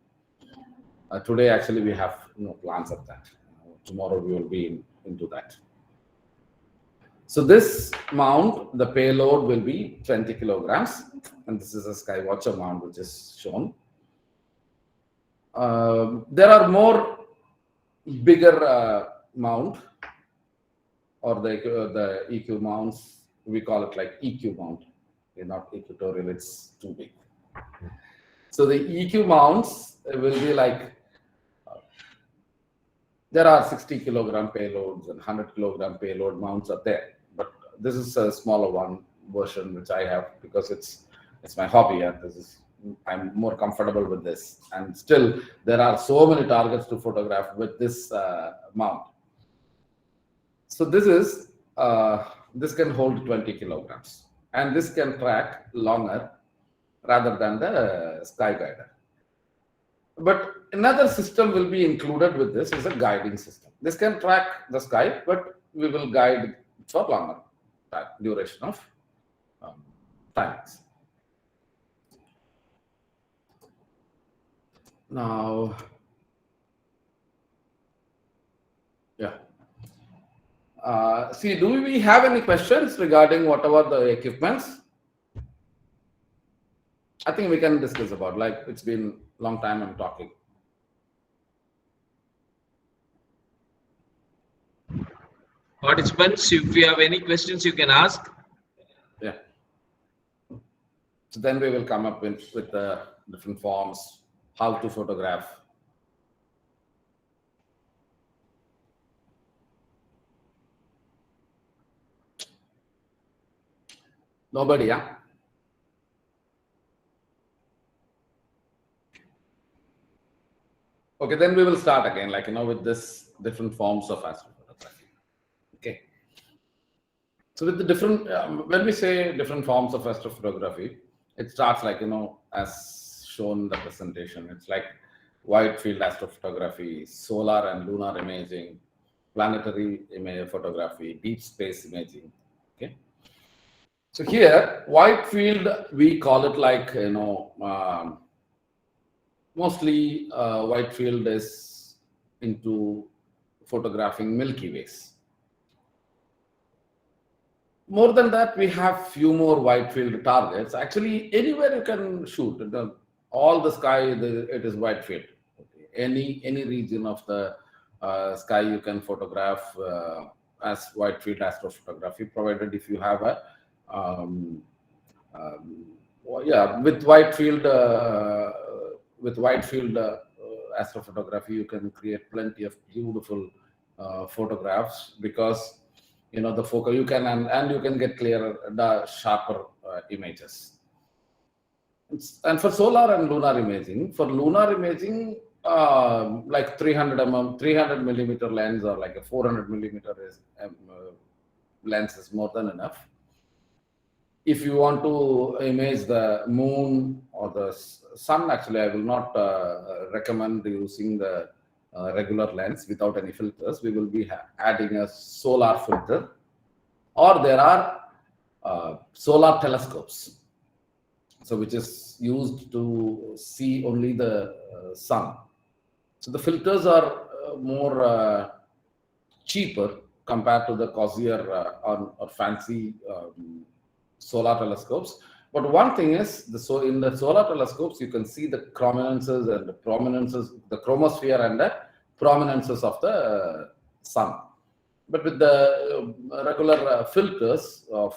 Today, actually, we have no plans of that. Tomorrow we will be into that. So this mount, the payload will be 20 kilograms, and this is a Skywatcher mount which is shown. There are more bigger mount, or the EQ mounts. We call it like EQ mount. They're not equatorial; it's too big. So the EQ mounts will be like, there are 60 kilogram payloads and 100 kilogram payload mounts are there, but this is a smaller one version which I have because it's my hobby, and I'm more comfortable with this. And still, there are so many targets to photograph with this mount. So this can hold 20 kilograms, and this can track longer rather than the Sky Guider. But another system will be included with this, is a guiding system. This can track the sky, but we will guide for longer duration of times. Now, yeah. See, do we have any questions regarding whatever the equipments? I think we can discuss about, like, it's been a long time I'm talking. Participants, if you have any questions, you can ask. Yeah. So then we will come up with the different forms, how to photograph. Nobody, yeah? Okay, then we will start again, like, with this different forms of astrophotography. Okay. So with the different, when we say different forms of astrophotography, it starts like, as shown in the presentation. It's like wide field astrophotography, solar and lunar imaging, planetary photography, deep space imaging. Okay. So here, wide field, we call it like, mostly wide field is into photographing Milky Ways. More than that, we have few more wide field targets. Actually, anywhere you can shoot. All the sky, it is wide field. Okay. Any region of the sky you can photograph as wide field astrophotography, provided if you have a with wide field astrophotography, you can create plenty of beautiful photographs, because the focal you can, and you can get clearer, sharper images. And for solar and lunar imaging, like 300 millimeter lens, or like a 400 millimeter lens is more than enough. If you want to image the moon or the sun, actually, I will not recommend using the regular lens without any filters. We will be adding a solar filter, or there are solar telescopes, so which is used to see only the sun. So the filters are more cheaper compared to the cozier or fancy solar telescopes. But one thing is, in the solar telescopes, you can see the prominences and the prominences, the chromosphere and the prominences of the sun. But with the regular filters of,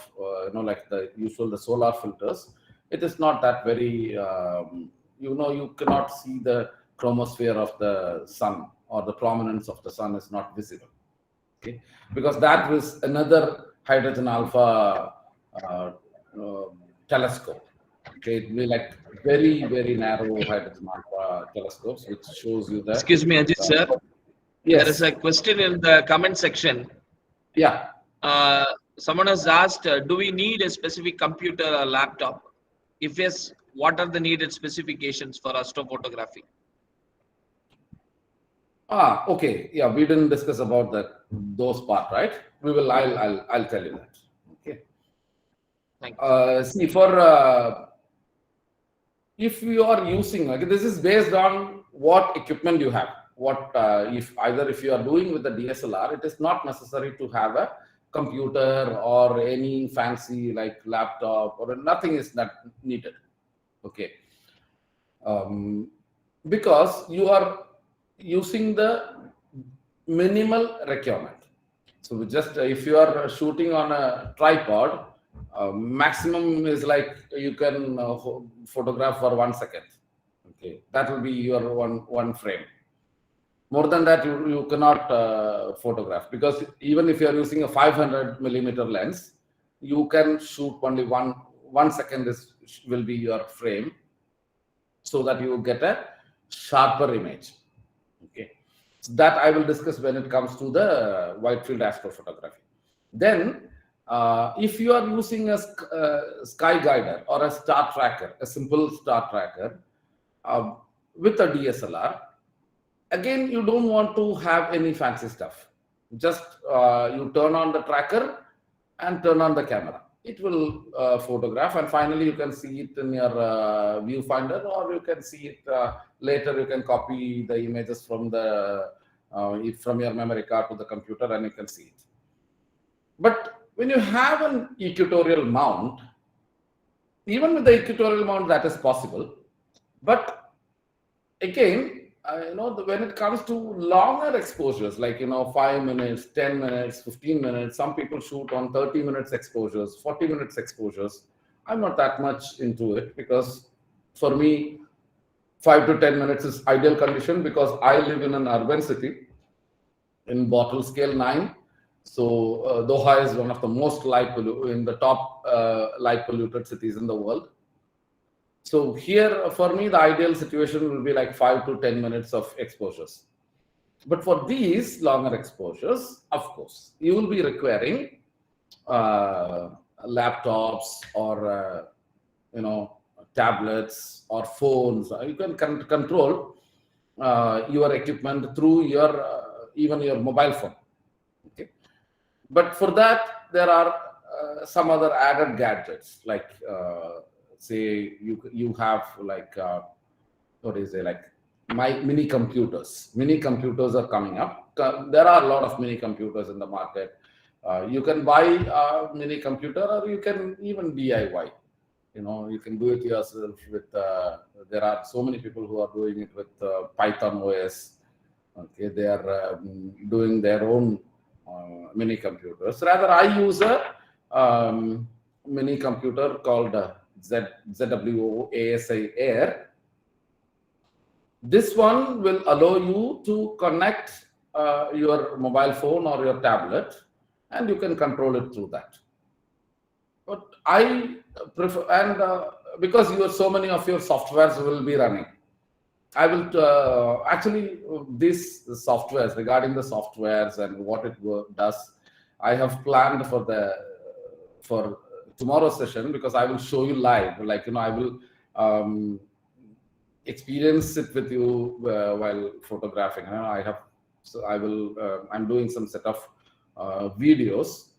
like the solar filters, it is not that very, you cannot see the chromosphere of the sun, or the prominence of the sun is not visible. Okay, because that was another hydrogen alpha telescope. Okay, it will be like very, very narrow hydrogen alpha telescopes, which shows you that. Excuse me, Ajith sir. Yes. There is a question in the comment section. Yeah. Someone has asked, do we need a specific computer or laptop? If yes, what are the needed specifications for astrophotography? Okay. Yeah, we didn't discuss about those part, right? We will. I'll tell you that. Okay. Thank you. See, for if you are using, like, this is based on what equipment you have. What if you are doing with the DSLR, it is not necessary to have a computer or any fancy like laptop, or nothing is that needed. Okay. Because you are using the minimal requirement. So just if you are shooting on a tripod, maximum is like you can photograph for 1 second. Okay, that will be your one frame. More than that, you cannot photograph, because even if you are using a 500 millimeter lens, you can shoot only 1 second will be your frame, so that you get a sharper image. Okay, so that I will discuss when it comes to the wide field astrophotography. Then, if you are using a sky guider or a star tracker, a simple star tracker with a DSLR, again, you don't want to have any fancy stuff. Just you turn on the tracker and turn on the camera. It will photograph, and finally you can see it in your viewfinder, or you can see it later. You can copy the images from your memory card to the computer, and you can see it. But when you have an equatorial mount, even with the equatorial mount, that is possible. But again, when it comes to longer exposures, like 5 minutes, 10 minutes, 15 minutes, some people shoot on 30 minutes exposures, 40 minutes exposures. I'm not that much into it, because for me, 5 to 10 minutes is ideal condition, because I live in an urban city in bottle scale 9. So Doha is one of the most in the top light polluted cities in the world. So here, for me, the ideal situation will be like 5 to 10 minutes of exposures. But for these longer exposures, of course, you will be requiring laptops or tablets or phones. You can control your equipment through even your mobile phone. Okay, but for that there are some other added gadgets, like say you have like mini computers. Mini computers are coming up. There are a lot of mini computers in the market. You can buy a mini computer, or you can even DIY. You can do it yourself with. There are so many people who are doing it with Python OS. Okay, they are doing their own mini computers. Rather, I use a mini computer called ZWO-ASI Air. This one will allow you to connect your mobile phone or your tablet, and you can control it through that. But I prefer, and because so many of your softwares will be running, I will actually these softwares, regarding the softwares and what it does, I have planned for tomorrow's session, because I will show you live. Like I will experience it with you while photographing. I'm doing some set of videos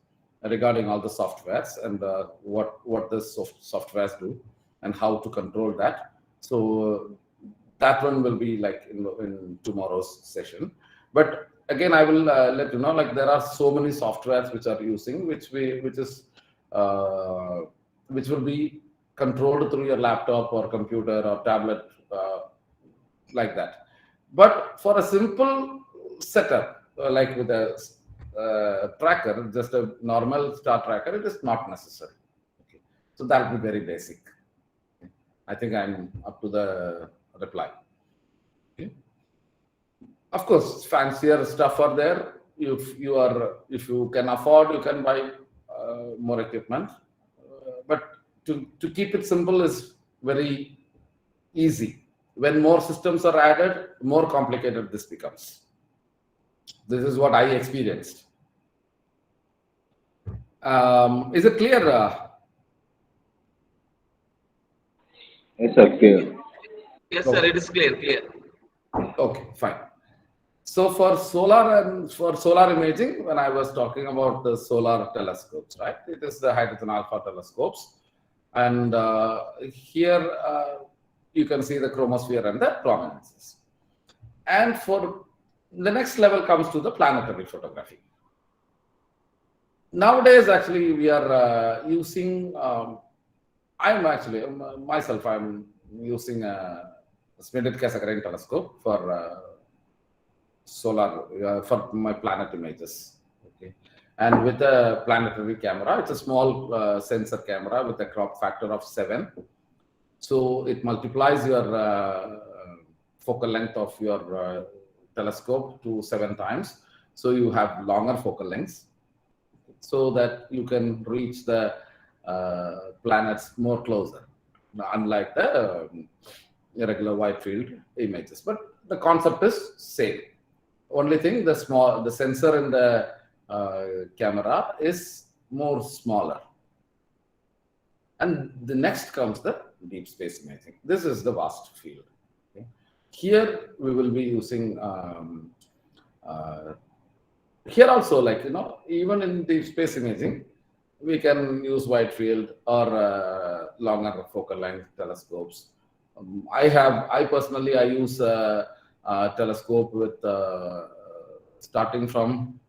regarding all the softwares and what the softwares do and how to control that. So that one will be like in tomorrow's session. But again, I will let you know, like there are so many softwares which are using, which is which will be controlled through your laptop or computer or tablet, like that. But for a simple setup, like with a tracker, just a normal star tracker, it is not necessary. Okay. So that will be very basic. I think I'm up to the reply. Okay. Of course, fancier stuff are there. If you can afford, you can buy more equipment. But to keep it simple is very easy. When more systems are added, more complicated this becomes. This is what I experienced. Is it clear? Yes, sir, clear. Yes, sir, it is clear. Okay, fine. So for solar imaging, when I was talking about the solar telescopes, right? It is the hydrogen alpha telescopes, and here you can see the chromosphere and the prominences. And for the next level comes to the planetary photography. Nowadays, actually, we are using. I'm using a Smidit Cassegrain telescope for solar for my planet images. Okay, and with a planetary camera, it's a small sensor camera with a crop factor of 7. So it multiplies your focal length of your telescope to 7 times. So you have longer focal lengths, so that you can reach the planets more closer, unlike the irregular wide field images. But the concept is same. Only thing, the sensor in the camera is more smaller. And the next comes the deep space imaging. This is the vast field. Okay. Here we will be using here also, like, even in deep space imaging, we can use wide field or longer focal length telescopes. I personally use a telescope with starting from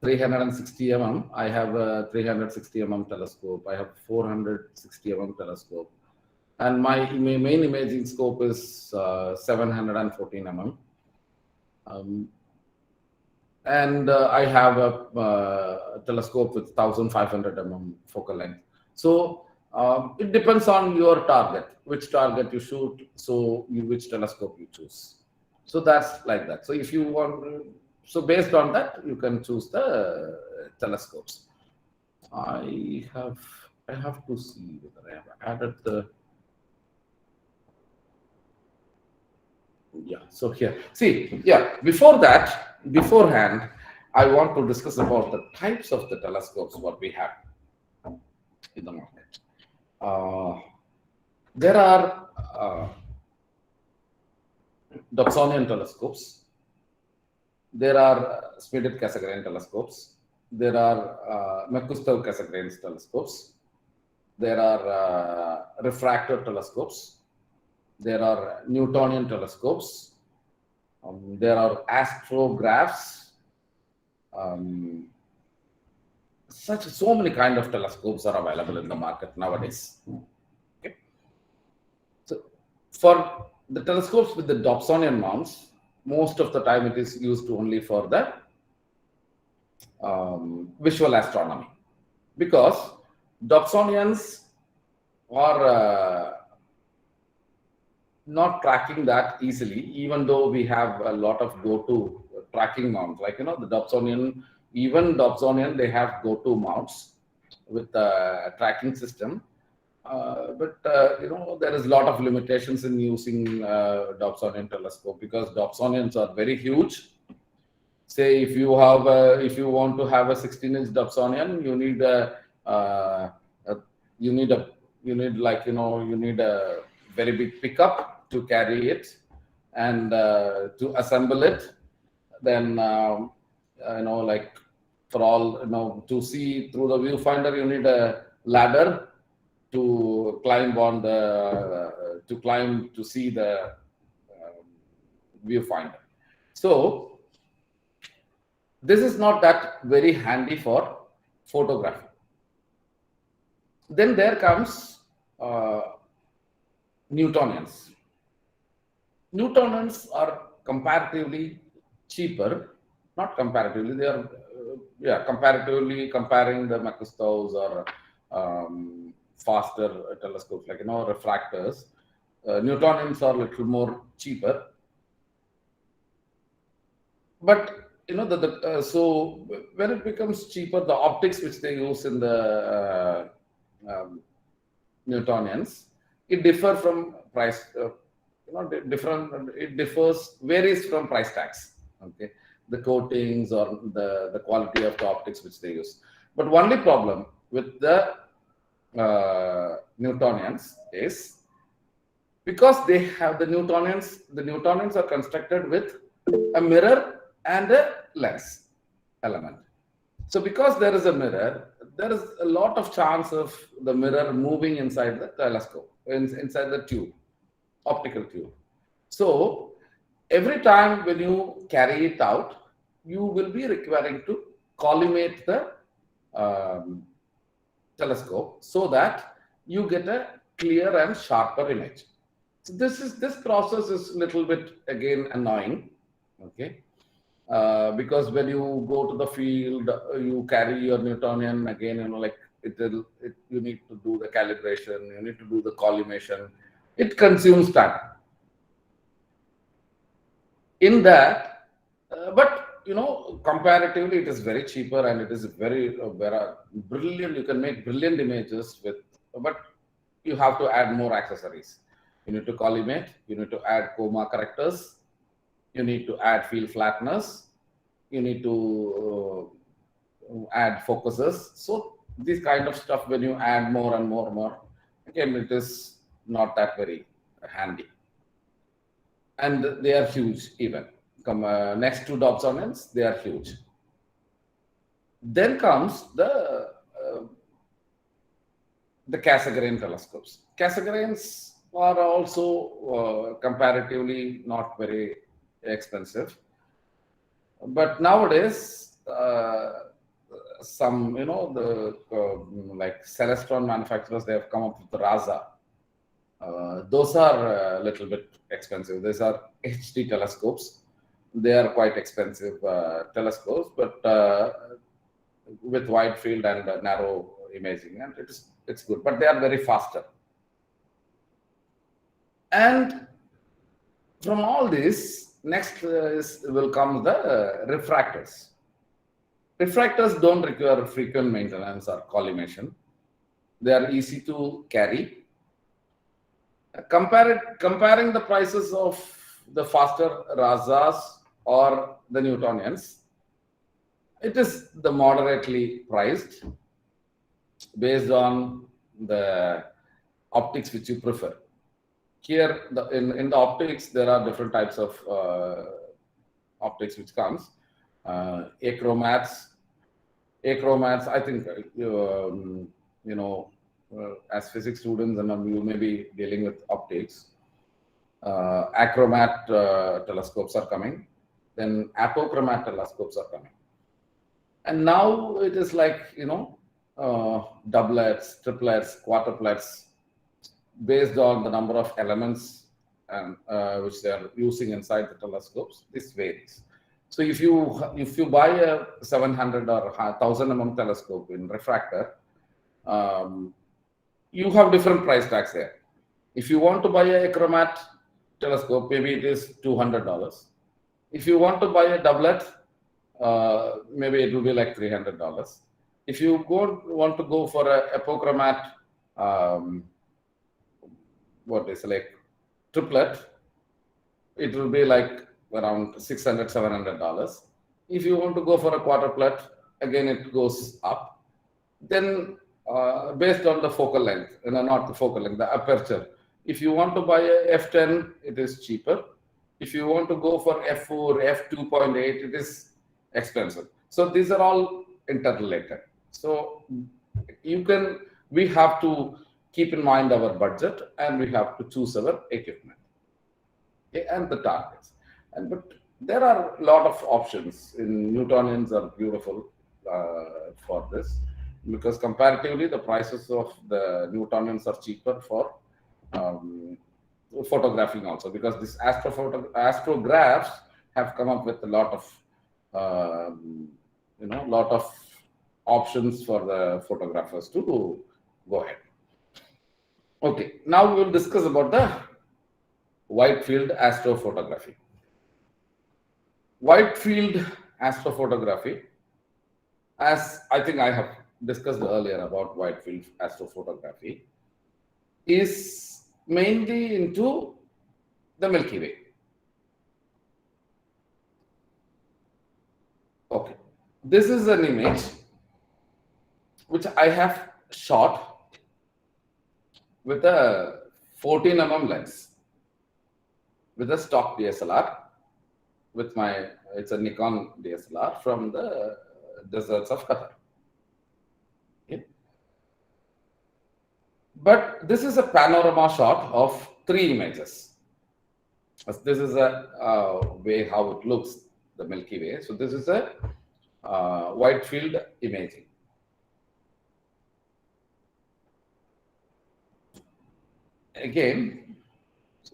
360 mm. I have a 360 mm telescope. I have 460 mm telescope, and my main imaging scope is 714 mm. And I have a telescope with 1500 mm focal length. So it depends on your target, which target you shoot, so which telescope you choose. So that's like that. So if you want, so based on that, you can choose the telescopes. I have to see whether I have added the. Yeah, so here, see, yeah, beforehand, I want to discuss about the types of the telescopes what we have in the market. There are Dobsonian telescopes, there are Smidit Cassegrain telescopes, there are McCuskey Cassegrain telescopes, there are refractor telescopes, there are Newtonian telescopes, there are astrographs, so many kind of telescopes are available in the market nowadays. Okay. So for the telescopes with the Dobsonian mounts, most of the time it is used only for the visual astronomy, because Dobsonians are not tracking that easily, even though we have a lot of go-to tracking mounts, like the Dobsonian, even Dobsonian, they have go-to mounts with the tracking system, but there is a lot of limitations in using Dobsonian telescope, because Dobsonians are very huge. Say if you want to have a 16-inch Dobsonian, you need a very big pickup to carry it and to assemble it. Then for all to see through the viewfinder, you need a ladder to climb on to see the viewfinder. So this is not that very handy for photography. Then there comes Newtonians. Newtonians are comparatively cheaper, not comparatively, they are, comparatively comparing the macroscopes or faster telescopes, like, refractors. Newtonians are a little more cheaper. But, so when it becomes cheaper, the optics which they use in the Newtonians, it differ from price, it varies from price tags. Okay, the coatings or the quality of the optics which they use. But only problem with the Newtonians is because they have the Newtonians are constructed with a mirror and a lens element. So because there is a mirror, there is a lot of chance of the mirror moving inside the telescope, inside the tube, optical tube. So every time when you carry it out, you will be requiring to collimate the telescope so that you get a clear and sharper image. So this process is a little bit again annoying, okay? Because when you go to the field, you carry your Newtonian again, you need to do the calibration, you need to do the collimation. It consumes time. In that, but comparatively, it is very cheaper and it is very brilliant. You can make brilliant images with, but you have to add more accessories. You need to collimate, you need to add chroma correctors, you need to add field flatness, you need to add focuses. So this kind of stuff, when you add more and more, again, it is not that very handy. And they are huge even. Next to Dobsonians, they are huge. Then comes the Cassegrain telescopes. Cassegrains are also comparatively not very expensive. But nowadays, some, like Celestron manufacturers, they have come up with the Raza. Those are a little bit expensive. These are HD telescopes. They are quite expensive telescopes, but with wide field and narrow imaging, and it's good. But they are very faster. And from all this, next will come the refractors. Refractors don't require frequent maintenance or collimation. They are easy to carry. Comparing the prices of the faster Razas or the Newtonians, it is the moderately priced based on the optics which you prefer. Here, in the optics, there are different types of optics which comes. Achromats, I think, as physics students, and you may be dealing with optics. Achromat telescopes are coming. Then apochromat telescopes are coming. And now it is like, doublets, triplets, quadruplets, based on the number of elements and which they are using inside the telescopes. This varies. So if you buy a 700 or 1000 mm telescope in refractor, you have different price tags there. If you want to buy a achromat telescope, maybe it is $200. If you want to buy a doublet, maybe it will be like $300. If you want to go for a apochromat, triplet, it will be like around $600, $700. If you want to go for a quadruplet, again it goes up. Then based on the focal length, not the focal length, the aperture. If you want to buy a f10, it is cheaper. If you want to go for f4, f2.8, it is expensive. So these are all interrelated. So we have to keep in mind our budget, and we have to choose our equipment, okay, and the targets. But there are a lot of options. In Newtonians are beautiful for this. because comparatively the prices of the Newtonians are cheaper for photographing also, because this astrographs have come up with a lot of lot of options for the photographers to go ahead. Okay, now we will discuss about the wide field astrophotography. Wide field astrophotography, as I think I have discussed earlier about wide field astrophotography, is mainly into the Milky Way. Okay, this is an image which I have shot with a 14 mm lens with a stock DSLR with it's a Nikon DSLR from the deserts of Qatar. Okay. But this is a panorama shot of 3 images. This is a way how it looks, the Milky Way. So this is a wide field imaging. Again,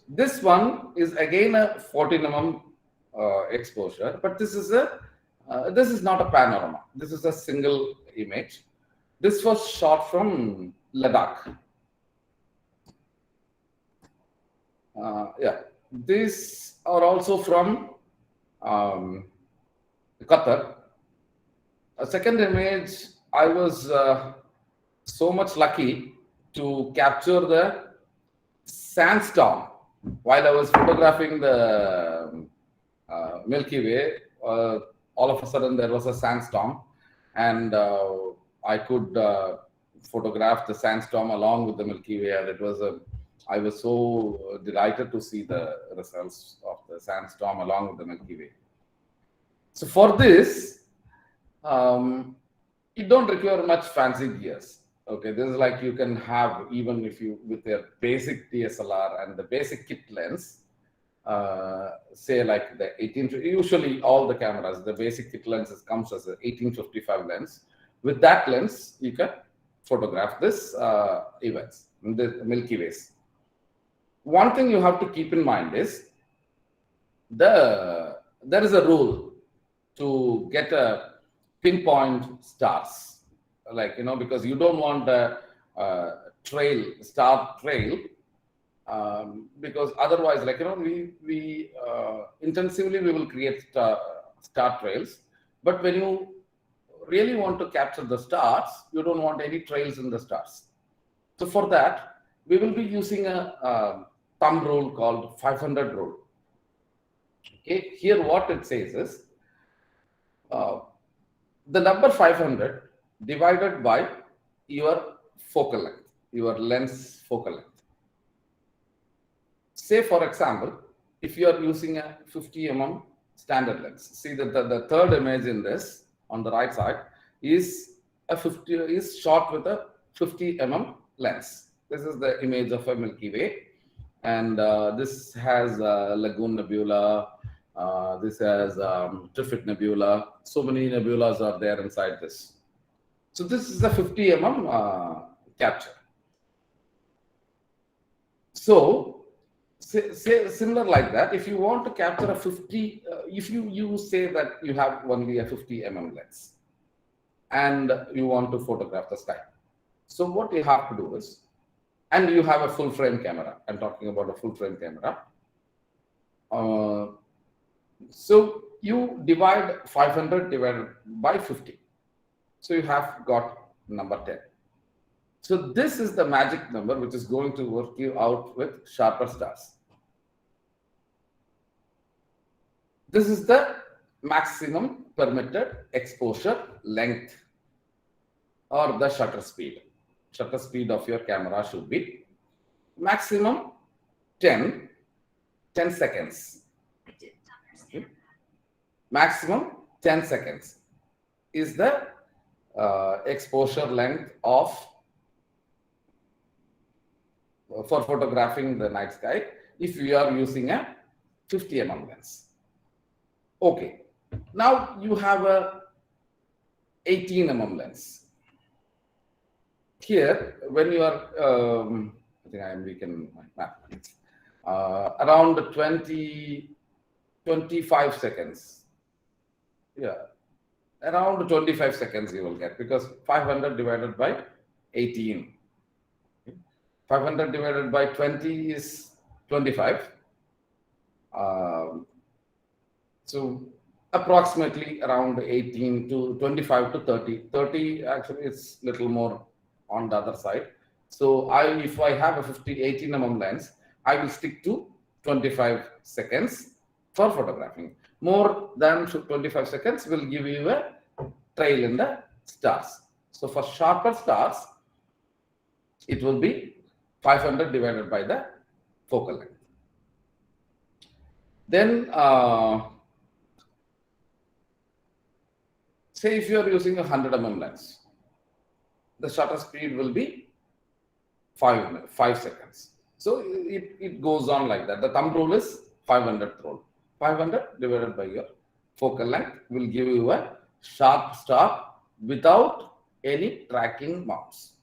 this one is again a 14 mm exposure, but this is not a panorama. This is a single image. This was shot from Ladakh. Yeah, these are also from Qatar. A second image, I was so much lucky to capture the sandstorm while I was photographing the Milky Way. All of a sudden there was a sandstorm, and I could photograph the sandstorm along with the Milky Way, and I was so delighted to see the results of the sandstorm along with the Milky Way. So for this, you don't require much fancy gears. Okay, this is like you can have, even if you with a basic DSLR and the basic kit lens, say like the 18, usually all the cameras, the basic kit lenses comes as a 1855 lens. With that lens, you can photograph this events, the Milky Ways. One thing you have to keep in mind is there is a rule to get a pinpoint stars, like, because you don't want a star trail, because otherwise, like, we intensively we will create star trails, but when you really want to capture the stars, you don't want any trails in the stars. So for that, we will be using a thumb rule called 500 rule. Okay, here what it says is the number 500 divided by your focal length, your lens focal length. Say, for example, if you are using a 50 mm standard lens, see that the third image in this on the right side is shot with a 50 mm lens. This is the image of a Milky Way, and this has Lagoon Nebula. This has Trifid Nebula. So many nebulas are there inside this. So this is a 50 mm capture. So say similar like that. If you want to capture a 50, if you say that you have only a 50 mm lens and you want to photograph the sky, so what you have to do is, and you have a full frame camera. I'm talking about a full frame camera. So you divide 500 divided by 50. So you have got number 10. So this is the magic number which is going to work you out with sharper stars. This is the maximum permitted exposure length or the shutter speed. Shutter speed of your camera should be maximum 10 seconds. Okay. Maximum 10 seconds is the exposure length for photographing the night sky if you are using a 50 mm lens. Okay, now you have a 18 mm lens. here, when you are, I think we can map, around 25 seconds. Yeah, around 25 seconds you will get, because 500 divided by 18. 500 divided by 20 is 25. So approximately around 18 to 25 to 30. 30 actually is little more on the other side. So if I have a 18 mm lens, I will stick to 25 seconds for photographing. More than 25 seconds will give you a trail in the stars. So for sharper stars, it will be 500 divided by the focal length. Then say if you are using a 100 mm lens, the shutter speed will be 5 seconds. So it goes on like that. The thumb rule is 500 rule. 500 divided by your focal length will give you a sharp star without any tracking mounts.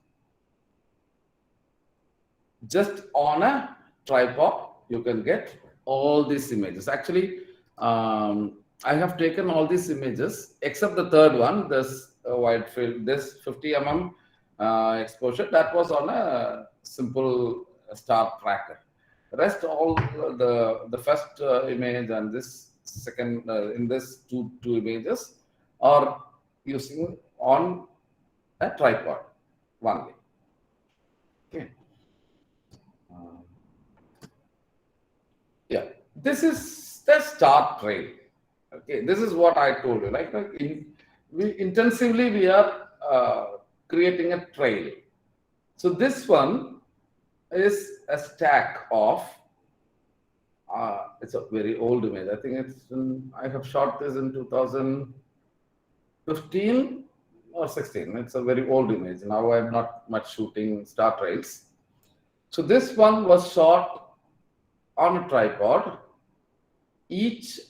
Just on a tripod, you can get all these images. Actually, I have taken all these images except the third one, this wide field, this 50 mm exposure, that was on a simple star tracker. The rest, all the first image and this second, in this two images are using on a tripod only. Okay. Yeah, this is the star trail. Okay, this is what I told you. Intensively we are creating a trail. So this one is a stack of. It's a very old image. I think I have shot this in 2015 or 16. It's a very old image. Now I'm not much shooting star trails. So this one was shot on a tripod. Each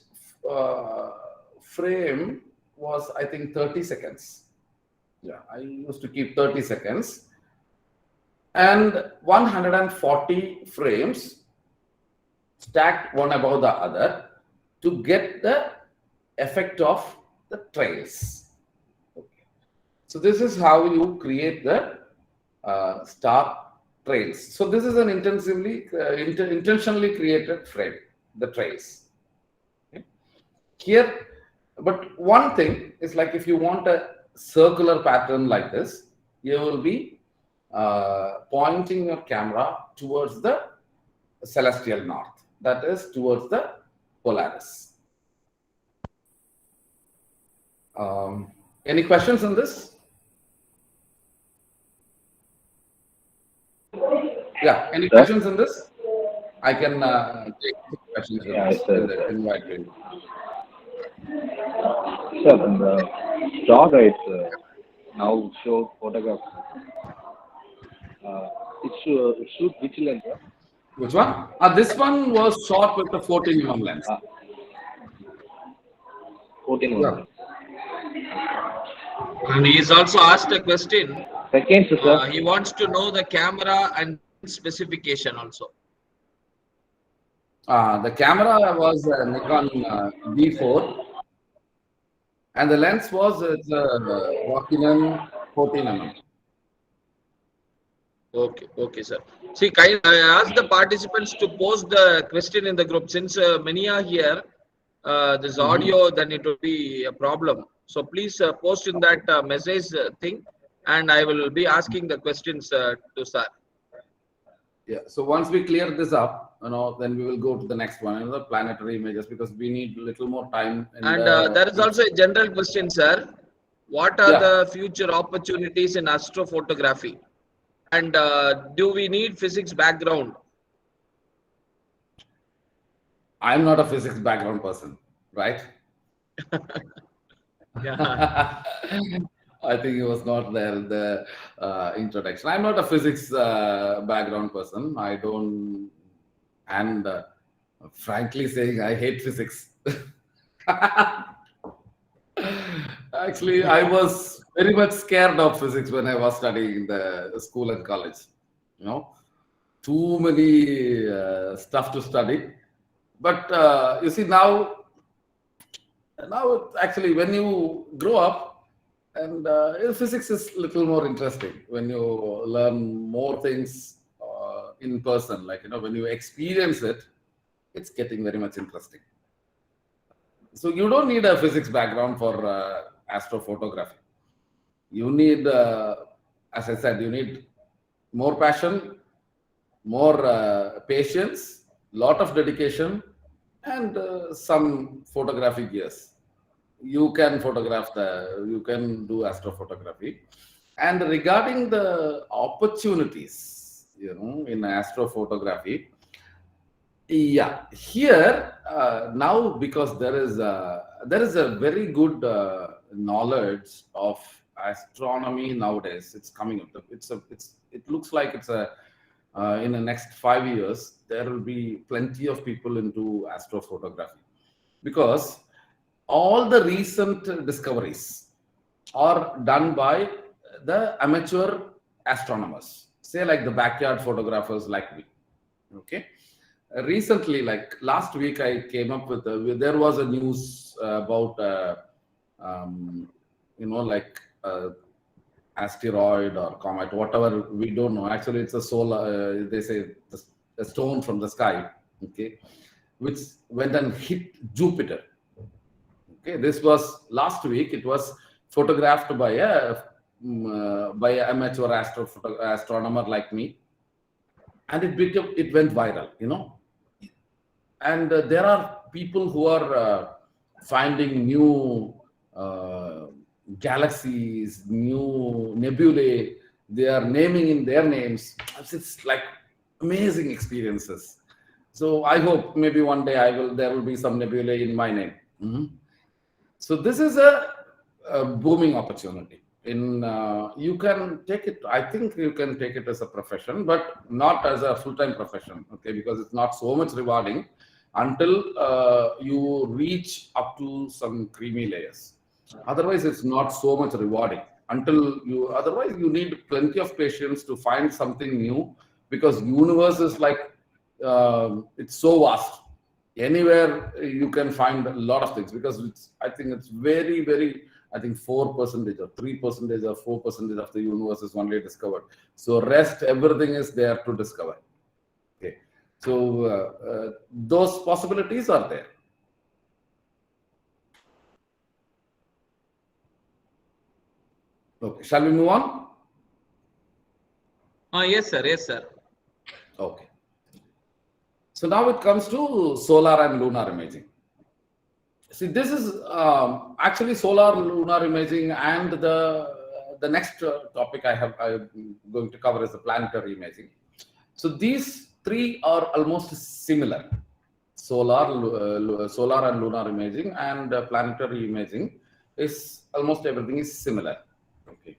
frame was, I think, 30 seconds. Yeah, I used to keep 30 seconds. And 140 frames stacked one above the other to get the effect of the trails. Okay. So this is how you create the star trails. So this is an intentionally created frame, the trails. Okay. Here, but one thing is, like, if you want a circular pattern like this, you will be pointing your camera towards the celestial north, that is towards the Polaris. Any questions on this? Yeah, any questions on this? I can take questions on this in the invite you. Sir, the star rates now show photographs. It shoot which lens? Which one? This one was shot with the 14 mm lens. 14 Yeah. And he's also asked a question. Seconds, sir. He wants to know the camera and specification also. The camera was a Nikon D4, and the lens was Rokinon 14 mm. Okay, sir. See, I asked the participants to post the question in the group. Since many are here, this audio, then it will be a problem. So please post in that message thing, and I will be asking the questions to sir. Yeah. So once we clear this up, then we will go to the next one, the planetary images, because we need a little more time. And there is also a general question, sir. What are the future opportunities in astrophotography? And do we need physics background? I'm not a physics background person, right? Yeah. I think it was not there in the introduction. I'm not a physics background person. I don't, and Actually, I was very much scared of physics when I was studying in the school and college. You know, too many stuff to study. But you see now actually when you grow up, and physics is little more interesting when you learn more things in person. Like when you experience it, it's getting very much interesting. So you don't need a physics background for astrophotography. You need, as I said, you need more passion, more patience, lot of dedication, and some photographic gears. You can you can do astrophotography. And regarding the opportunities, in astrophotography, yeah, here now, because there is a very good knowledge of astronomy nowadays. It's coming up. It looks like it's in the next 5 years there will be plenty of people into astrophotography, because all the recent discoveries are done by the amateur astronomers, say like the backyard photographers like me. Okay. Recently, like last week, I came up with there was a news about like asteroid or comet, whatever, we don't know. Actually, it's a solar. They say a stone from the sky, okay, which went and hit Jupiter. Okay, this was last week. It was photographed by a amateur astronomer like me, and it went viral. And there are people who are finding new galaxies, new nebulae. They are naming in their names. It's like amazing experiences. So I hope maybe one day there will be some nebulae in my name. So this is a booming opportunity. You can take it. I think you can take it as a profession, but not as a full-time profession. Okay, because it's not so much rewarding until you reach up to some creamy layers. Otherwise, it's not so much rewarding. Otherwise you need plenty of patience to find something new, because universe is like it's so vast. Anywhere you can find a lot of things, because I think it's very, very. I think 4% or 3% or 4% of the universe is only discovered. So rest, everything is there to discover. Okay, so those possibilities are there. Okay, shall we move on? Yes, sir. Yes, sir. Okay. So now it comes to solar and lunar imaging. See, this is actually solar lunar imaging, and the next topic I'm going to cover is the planetary imaging. So these three are almost similar: solar and lunar imaging, and planetary imaging is almost everything is similar. Okay,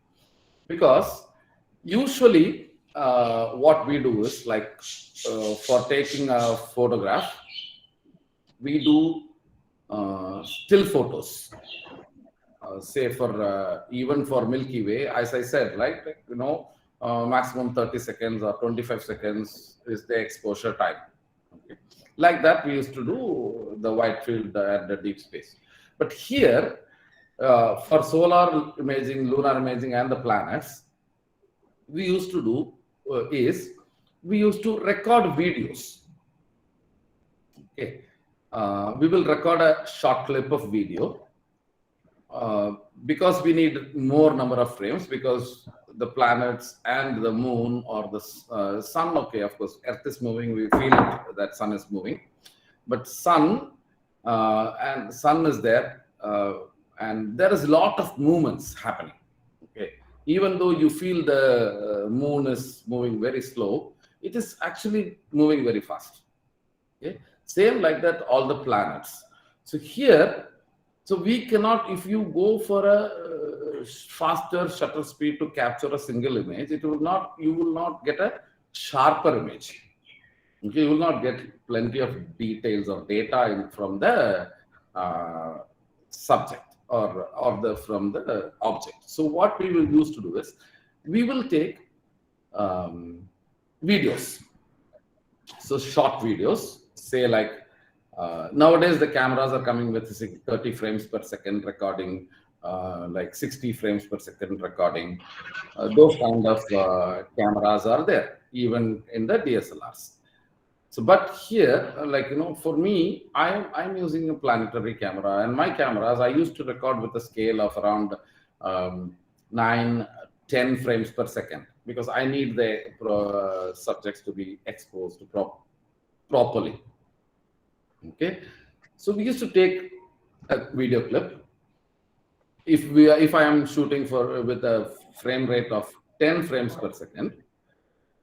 because usually what we do is like for taking a photograph, we do still photos. Say for even for Milky Way, as I said, like maximum 30 seconds or 25 seconds is the exposure time. Okay. Like that, we used to do the wide field and the deep space. But here, for solar imaging, lunar imaging, and the planets, we used to do we used to record videos. Okay. We will record a short clip of video because we need more number of frames, because the planets and the moon or the sun, okay, of course, Earth is moving, we feel it, that sun is moving, but sun is there, and there is a lot of movements happening. Okay, even though you feel the moon is moving very slow, it is actually moving very fast. Okay, same like that all the planets. So here, so we cannot, if you go for a faster shutter speed to capture a single image, you will not get a sharper image. Okay, you will not get plenty of details or data from the subject. or the from the object. So what we will use to do is we will take videos. So short videos, say like nowadays the cameras are coming with 30 frames per second recording, like 60 frames per second recording. Those kind of cameras are there even in the DSLRs. So, but here, like, for me, I'm using a planetary camera, and my cameras I used to record with a scale of around 9, 10 frames per second, because I need the subjects to be exposed properly. Okay, so we used to take a video clip. If I am shooting with a frame rate of 10 frames per second,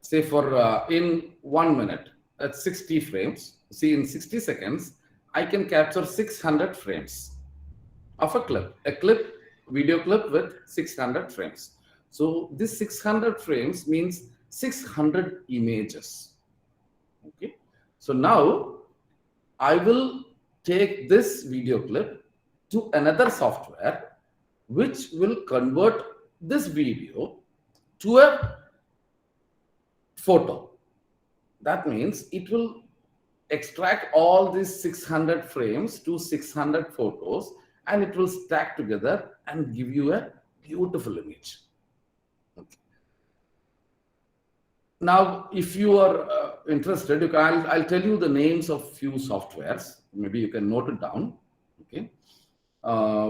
say for in 1 minute, that's 60 frames. See, in 60 seconds, I can capture 600 frames of a video clip with 600 frames. So this 600 frames means 600 images. Okay. So now I will take this video clip to another software which will convert this video to a photo. That means it will extract all these 600 frames to 600 photos, and it will stack together and give you a beautiful image. Okay. Now, if you are interested, I'll tell you the names of few softwares. Maybe you can note it down. Okay,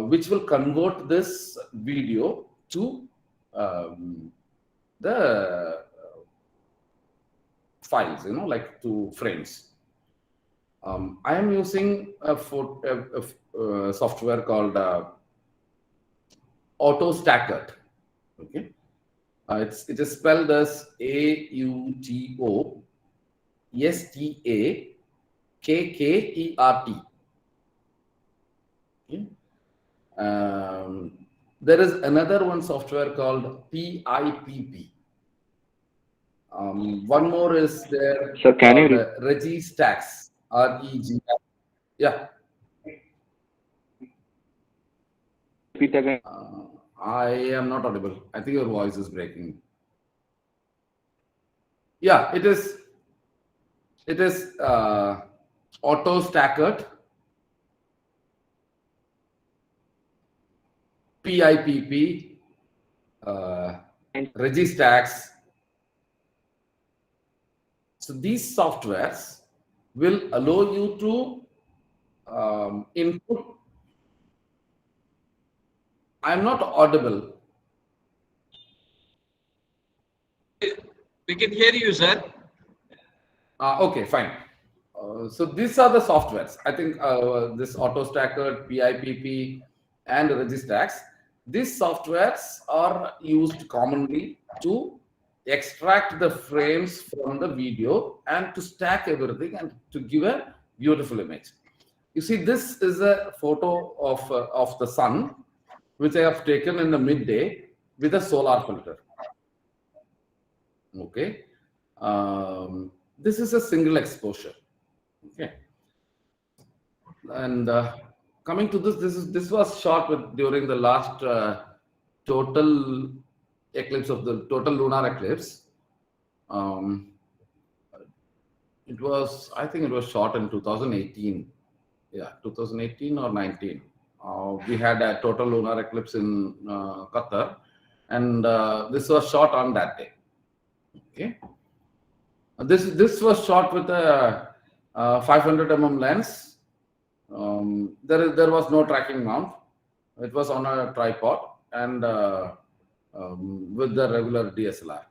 which will convert this video to the files, like to frames. I am using a software called AutoStackert. Okay, it is spelled as AutoStackert. Okay. There is another one software called PIPP. One more is there. Sir, can you Registacks, REG. Yeah. repeat again? I am not audible. I think your voice is breaking. Yeah, it is. It is AutoStackert, PIPP, Registacks. So these softwares will allow you to input. I'm not audible. We can hear you, sir. Okay, fine. So these are the softwares. I think this AutoStackert, PIPP, and Registacks. These softwares are used commonly to extract the frames from the video and to stack everything and to give a beautiful image. You see, this is a photo of the sun, which I have taken in the midday with a solar filter. Okay, this is a single exposure. Okay, and coming to this was shot during the last total eclipse of the total lunar eclipse. It was, I think it was shot in 2018. Yeah, 2018 or 19. We had a total lunar eclipse in Qatar, and this was shot on that day. Okay, this was shot with a 500 mm lens. There was no tracking mount. It was on a tripod and with the regular DSLR.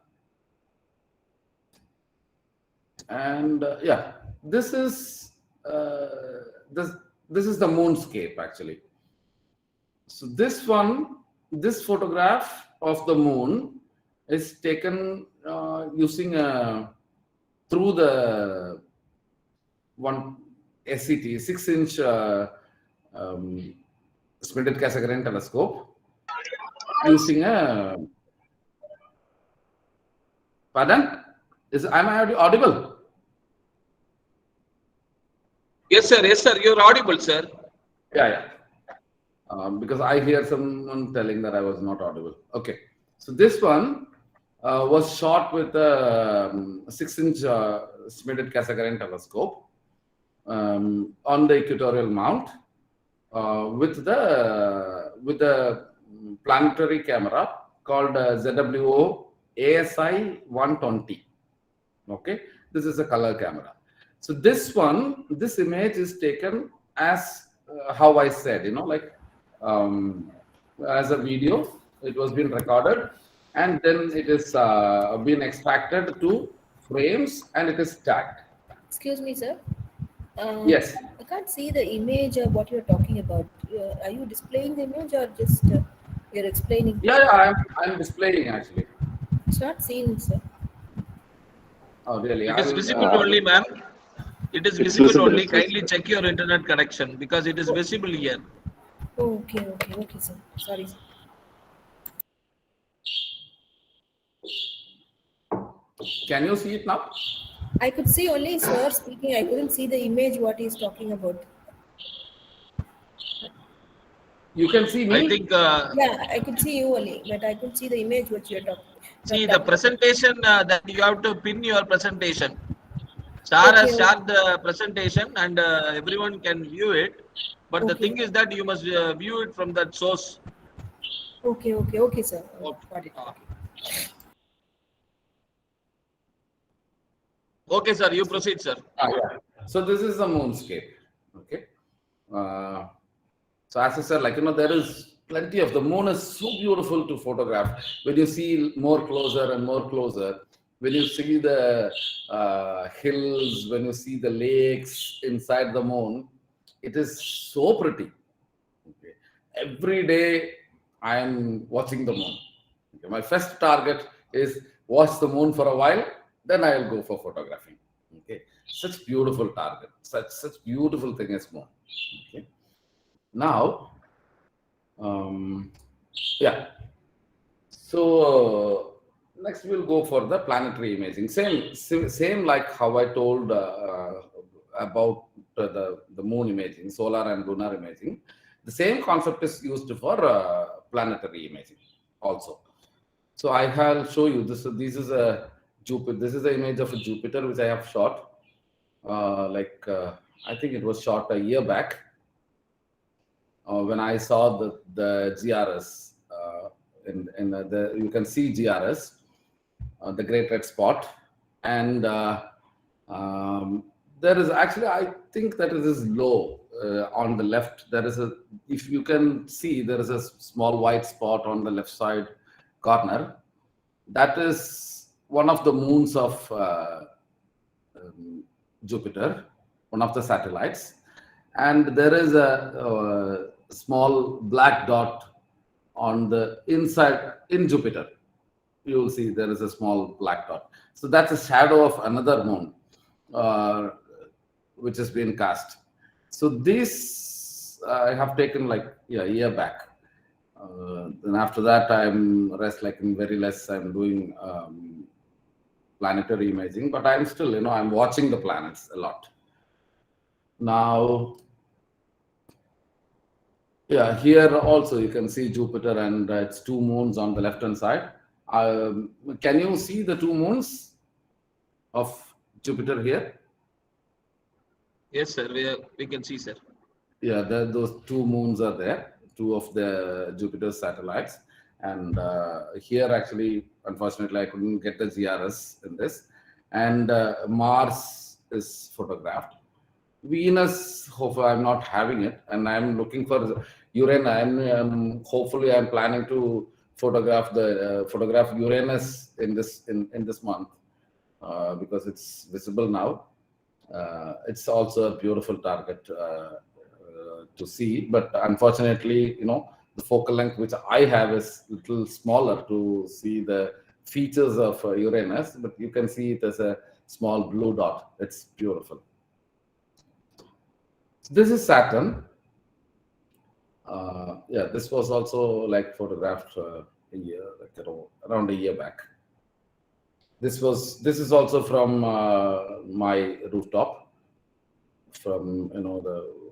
And yeah, this is the moonscape actually. So this photograph of the moon is taken using through the one SCT 6-inch Spindle Cassegrain telescope using a. Pardon? Am I audible? Yes, sir. Yes, sir. You're audible, sir. Yeah. because I hear someone telling that I was not audible. Okay, so this one was shot with a 6-inch Schmidt-Cassegrain telescope on the equatorial mount with the planetary camera called ZWO ASI 120. Okay, this is a color camera. So this image is taken as how I said, like as a video. It was being recorded, and then it is been extracted to frames, and it is tagged. Excuse me, sir. Yes. I can't see the image of what you're talking about. Are you displaying the image or just you're explaining? Yeah, I'm displaying actually. It's not seen, sir. Oh, really? It is I'll, visible only, ma'am. It is It's visible visible, only. it's Kindly visible. check your internet connection because it is visible here. Oh, okay, sir. Sorry, sir. Can you see it now? I could see only sir speaking. I couldn't see the image what he's talking about. You can see me? I think, Yeah, I could see you only, but I couldn't see the image what you're talking. see the presentation that you have to pin your presentation. Sir Okay. has shared the presentation and everyone can view it. But the Okay. thing is that you must view it from that source. Okay, sir. Got it. Okay, sir. You proceed, sir. Yeah. So this is the moonscape. Okay. So as I said, there is plenty of the moon is so beautiful to photograph. When you see more closer and more closer, when you see the hills, when you see the lakes inside the moon, it is so pretty. Okay. Every day I am watching the moon. Okay. My first target is watch the moon for a while, then I will go for photography. Okay. Such beautiful target, such beautiful thing as moon. Okay. Now, yeah. So next we'll go for the planetary imaging. Same like how I told about the moon imaging, solar and lunar imaging. The same concept is used for planetary imaging also. So I will show you this. This is a Jupiter. This is the image of a Jupiter which I have shot. I think it was shot a year back. When I saw the GRS, you can see GRS, the Great Red Spot, and there is actually, I think that it is low on the left. There is if you can see, there is a small white spot on the left side corner. That is one of the moons of Jupiter, one of the satellites. And there is a small black dot on the inside in Jupiter. You will see there is a small black dot. So that's a shadow of another moon, which has been cast. So this I have taken a year back. Then after that, I'm very less. I'm doing planetary imaging, but I'm still, I'm watching the planets a lot. Now, yeah, here also you can see Jupiter and its two moons on the left-hand side. Can you see the two moons of Jupiter here? Yes, sir. We can see, sir. Yeah, those two moons are there, two of the Jupiter satellites. And here, actually, unfortunately, I couldn't get the GRS in this. And Mars is photographed. Venus, hopefully, I'm not having it, and I'm looking for Uranus. Hopefully, I'm planning to photograph Uranus in this month because it's visible now. It's also a beautiful target to see, but unfortunately, the focal length which I have is a little smaller to see the features of Uranus. But you can see it as a small blue dot. It's beautiful. This is Saturn. Yeah, this was also photographed around a year back. This is also from my rooftop. from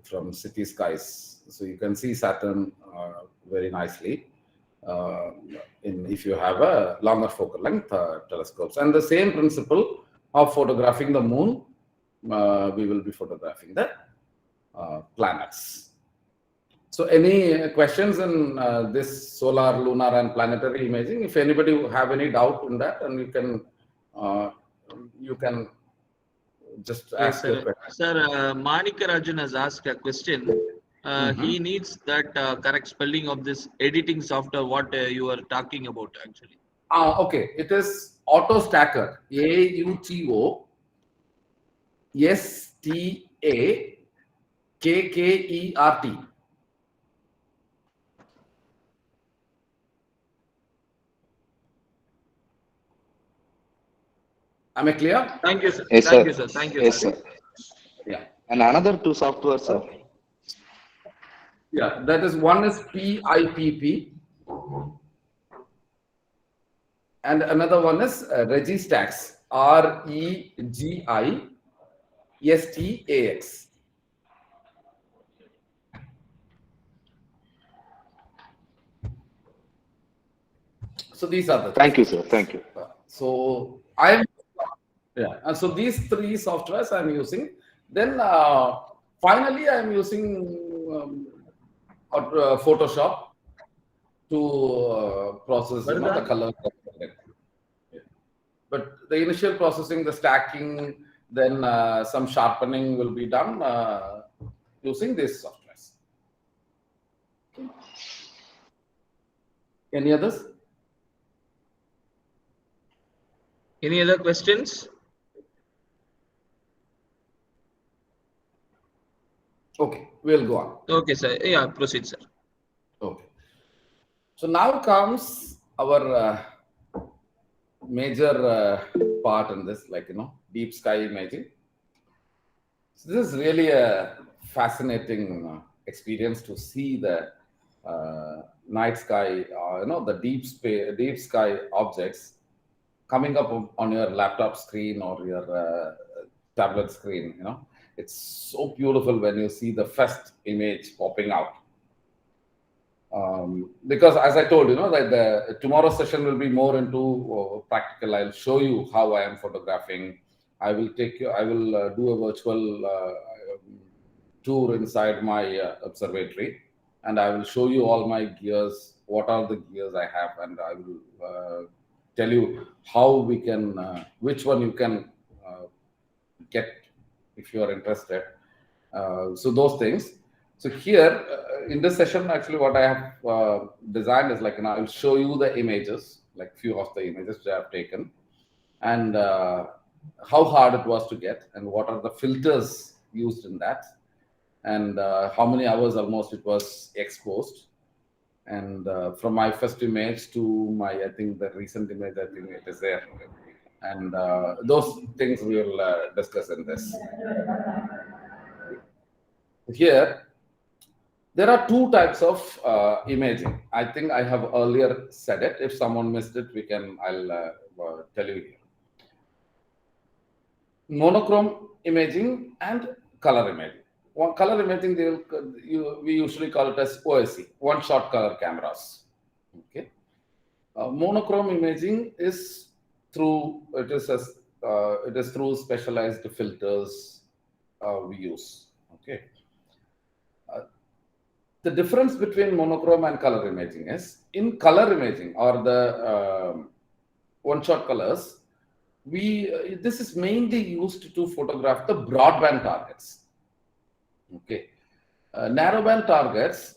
from city skies. So you can see Saturn very nicely if you have a longer focal length telescopes. And the same principle of photographing the moon, we will be photographing the planets. So any questions in this solar, lunar, and planetary imaging? If anybody have any doubt in that, and you can just ask your question. Sir, Manika Rajan has asked a question. He needs that correct spelling of this editing software, what you are talking about actually. Okay, it is Auto Stacker, AUTOSTAKKERT. Am I clear? Thank you, sir. Yes, Thank sir. you, sir. Thank you, Yes, sir. sir. Yeah. And another two software, sir. Yeah, that is one is PIPP, and another one is Registax, REGISTAX. So these are the Thank you, sir. Thank you. So and so these three softwares I'm using. Then finally I'm using Photoshop to process the color. But the initial processing, the stacking, then some sharpening will be done using these softwares. Any others? Any other questions? Okay, we'll go on. Okay, sir. Yeah, proceed, sir. Okay. So now comes our major part in this, deep sky imaging. So this is really a fascinating experience to see the night sky, the deep sky objects coming up on your laptop screen or your tablet screen. It's so beautiful when you see the first image popping out. Because as I told that the tomorrow's session will be more into practical. I'll show you how I am photographing. I will do a virtual tour inside my observatory, and I will show you all my gears, what are the gears I have, and I will tell you how we can, which one you can get if you are interested. So those things. So here in this session, actually, what I have designed is I will show you the images, few of the images that I have taken, and how hard it was to get, and what are the filters used in that, and how many hours almost it was exposed, and from my first image to I think the recent image, I think it is there, and those things we will discuss in this. Here, there are two types of imaging. I think I have earlier said it. If someone missed it, I'll tell you here. Monochrome imaging and color imaging. Color imaging, we usually call it as OSC, one-shot color cameras. Okay. Monochrome imaging is through specialized filters we use. Okay. The difference between monochrome and color imaging is, in color imaging or the one-shot colors, this is mainly used to photograph the broadband targets. Okay, narrowband targets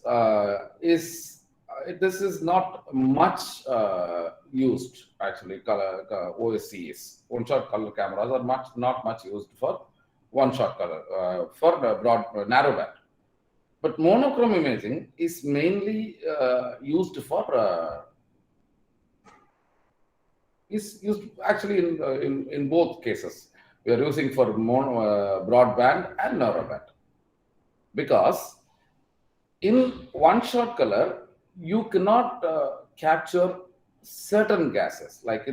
this is not much used actually. Color OSCs, one-shot color cameras are not much used for one-shot color for narrowband. But monochrome imaging is mainly used for actually in both cases. We are using for broadband and narrowband, because in one-shot color you cannot capture certain gases like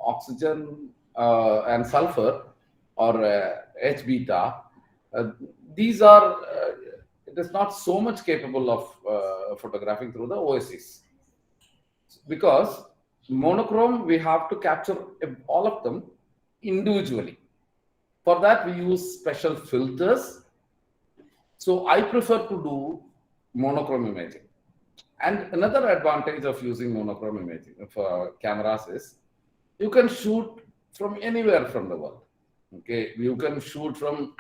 oxygen and sulfur or H beta. these are, it is not so much capable of photographing through the OSCs. Because monochrome, we have to capture all of them individually. For that, we use special filters. So I prefer to do monochrome imaging. And another advantage of using monochrome imaging for cameras is you can shoot from anywhere from the world. Okay, you can shoot from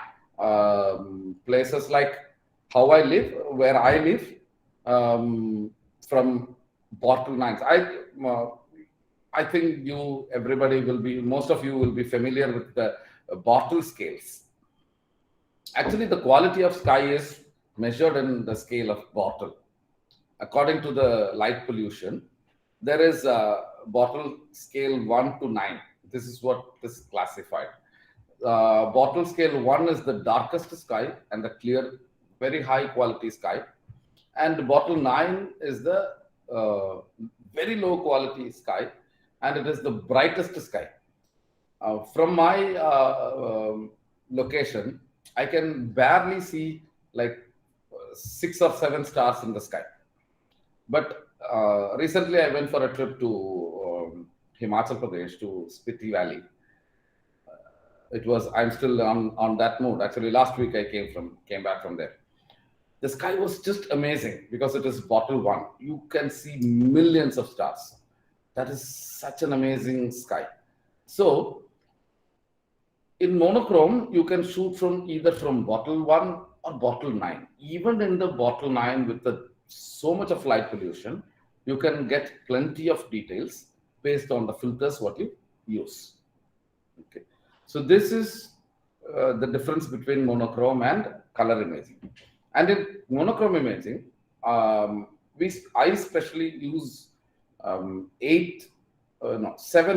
places like how I live, where I live, from bottle nines. I think everybody will be, most of you will be familiar with the bottle scales. Actually, the quality of sky is measured in the scale of bottle. According to the light pollution, there is a bottle scale 1 to 9. This is what is classified. Bottle scale 1 is the darkest sky and the clear, very high quality sky. And bottle 9 is the very low quality sky, and it is the brightest sky. From my location, I can barely see like 6 or 7 stars in the sky. But recently I went for a trip to Himachal Pradesh, to Spiti Valley. I'm still on that mood. Actually, last week I came back from there. The sky was just amazing because it is bottle 1. You can see millions of stars. That is such an amazing sky. So in monochrome, you can shoot from either from bottle 1 or bottle 9. Even in the bottle 9 with so much of light pollution, you can get plenty of details based on the filters what you use. Okay. So this is the difference between monochrome and color imaging. And in monochrome imaging, I especially use 7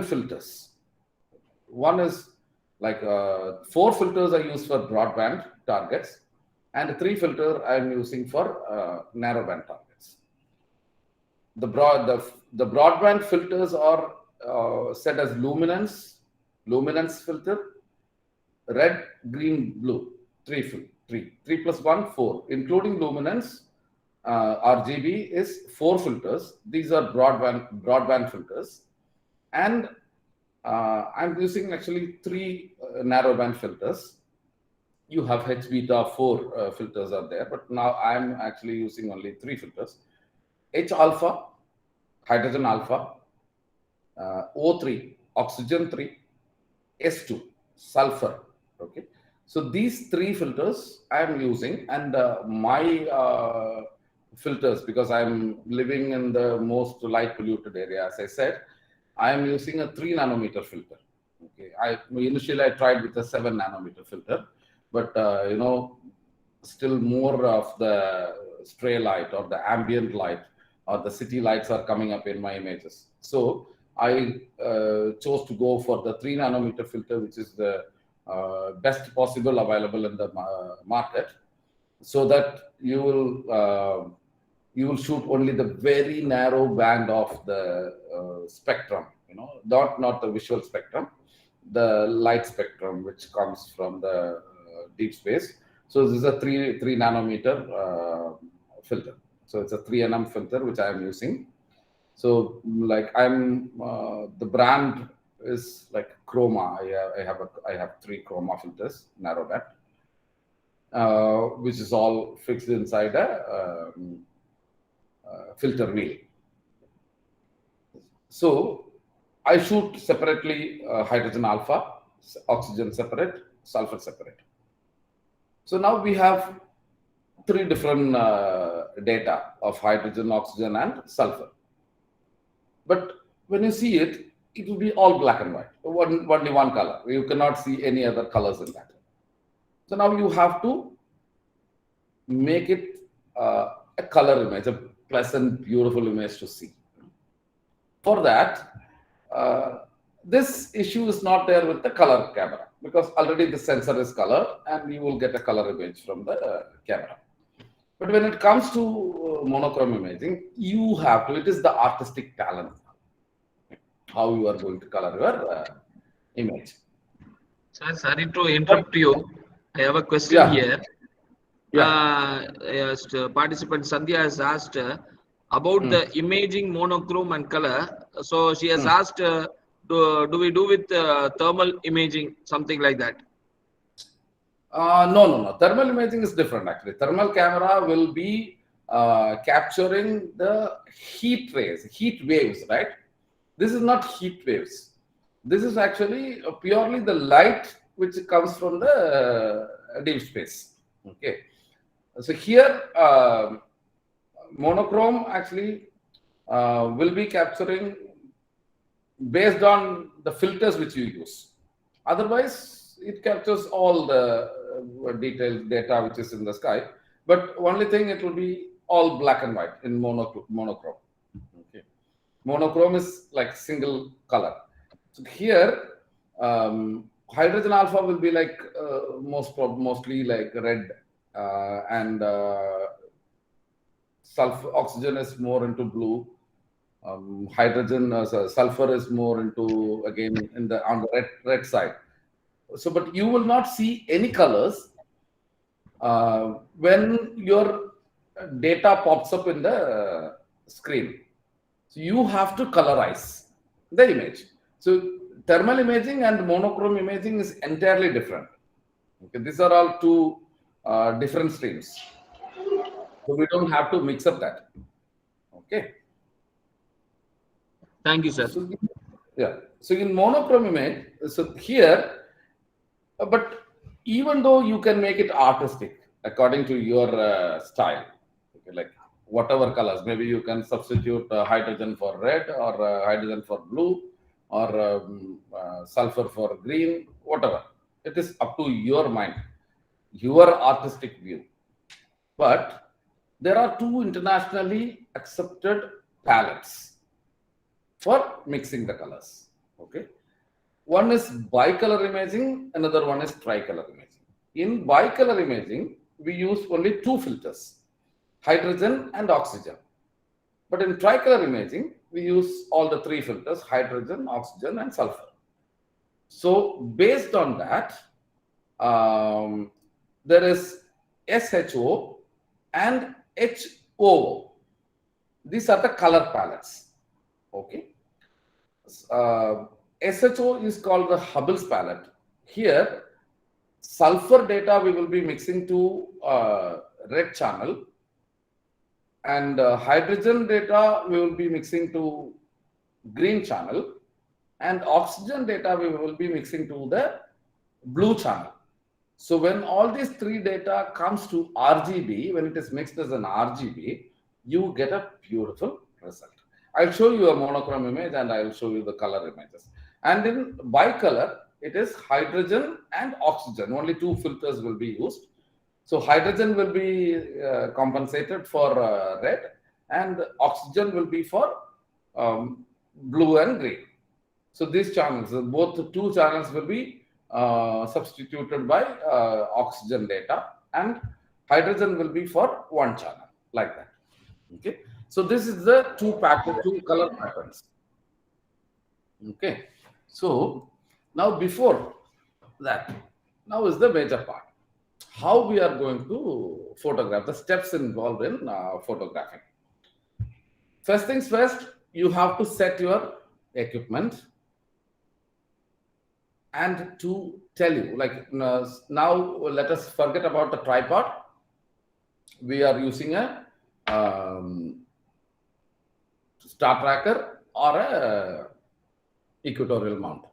filters. One is like 4 filters I use for broadband targets, and 3 filters I'm using for narrowband targets. The broadband filters are set as luminance filter, red, green, blue, 3 plus 1, 4, including luminance. RGB is 4 filters. These are broadband filters, and I'm using actually 3 narrowband filters. You have H beta 4 filters are there, but now I'm actually using only 3 filters. H alpha, hydrogen alpha, O3, oxygen 3, S2, sulfur. Okay, so these 3 filters I'm using, and my filters, because I'm living in the most light polluted area, as I said, I am using a 3 nanometer filter. Okay, initially I tried with a 7 nanometer filter, but still more of the stray light or the ambient light or the city lights are coming up in my images. So I chose to go for the 3 nanometer filter, which is the best possible available in the market, so that you will shoot only the very narrow band of the spectrum, not the visual spectrum, the light spectrum which comes from the deep space. So this is a 3 nanometer filter. So it's a 3 nm filter which I am using. So like the brand is like Chroma. I have 3 Chroma filters, narrowband, which is all fixed inside a filter wheel. So I shoot separately hydrogen alpha, oxygen separate, sulfur separate. So now we have 3 different data of hydrogen, oxygen, and sulfur. But when you see it, it will be all black and white, only one color. You cannot see any other colors in that. So now you have to make it a color image, a pleasant, beautiful image to see. For that, this issue is not there with the color camera, because already the sensor is colored and you will get a color image from the camera. But when it comes to monochrome imaging, you have to, it is the artistic talent, how you are going to color your image. Sir, sorry to interrupt you. I have a question here. Yes, participant Sandhya has asked about the imaging monochrome and color. So she has asked, do we do with thermal imaging, something like that? No. Thermal imaging is different actually. Thermal camera will be capturing the heat rays, heat waves, right? This is not heat waves. This is actually purely the light which comes from the deep space. Okay. So here, monochrome actually will be capturing based on the filters which you use. Otherwise, it captures all the detailed data which is in the sky. But only thing, it will be all black and white in monochrome. Okay. Monochrome is like single color. So here, hydrogen alpha will be like mostly like red, and sulfur, oxygen is more into blue. Sulfur is more into, again, on the red side. So, but you will not see any colors when your data pops up in the screen. So you have to colorize the image. So thermal imaging and monochrome imaging is entirely different. Okay, these are all two different streams. So we don't have to mix up that. Okay. Thank you, sir. So, yeah. So in monochrome image, so here, but even though you can make it artistic according to your style, okay, like whatever colors, maybe you can substitute hydrogen for red, or hydrogen for blue, or sulfur for green, whatever. It is up to your mind, your artistic view. But there are two internationally accepted palettes for mixing the colors. Okay. One is bicolor imaging, another one is tricolor imaging. In bicolor imaging, we use only two filters, hydrogen and oxygen. But in tricolor imaging, we use all the three filters, hydrogen, oxygen, and sulfur. So based on that, there is SHO and HO. These are the color palettes. Okay. SHO is called the Hubble's palette. Here, sulfur data we will be mixing to red channel, and hydrogen data we will be mixing to green channel, and oxygen data we will be mixing to the blue channel. So when all these three data comes to RGB, when it is mixed as an RGB, you get a beautiful result. I'll show you a monochrome image and I'll show you the color images. And in bicolor, it is hydrogen and oxygen. Only two filters will be used. So hydrogen will be compensated for red, and oxygen will be for blue and green. So these channels, both two channels will be substituted by oxygen data, and hydrogen will be for one channel, like that. Okay. So this is the two color patterns. Okay. So now before that, now is the major part. How we are going to photograph, the steps involved in photographing. First things first, you have to set your equipment. And to tell you, like now let us forget about the tripod. We are using a star tracker or a equatorial mount.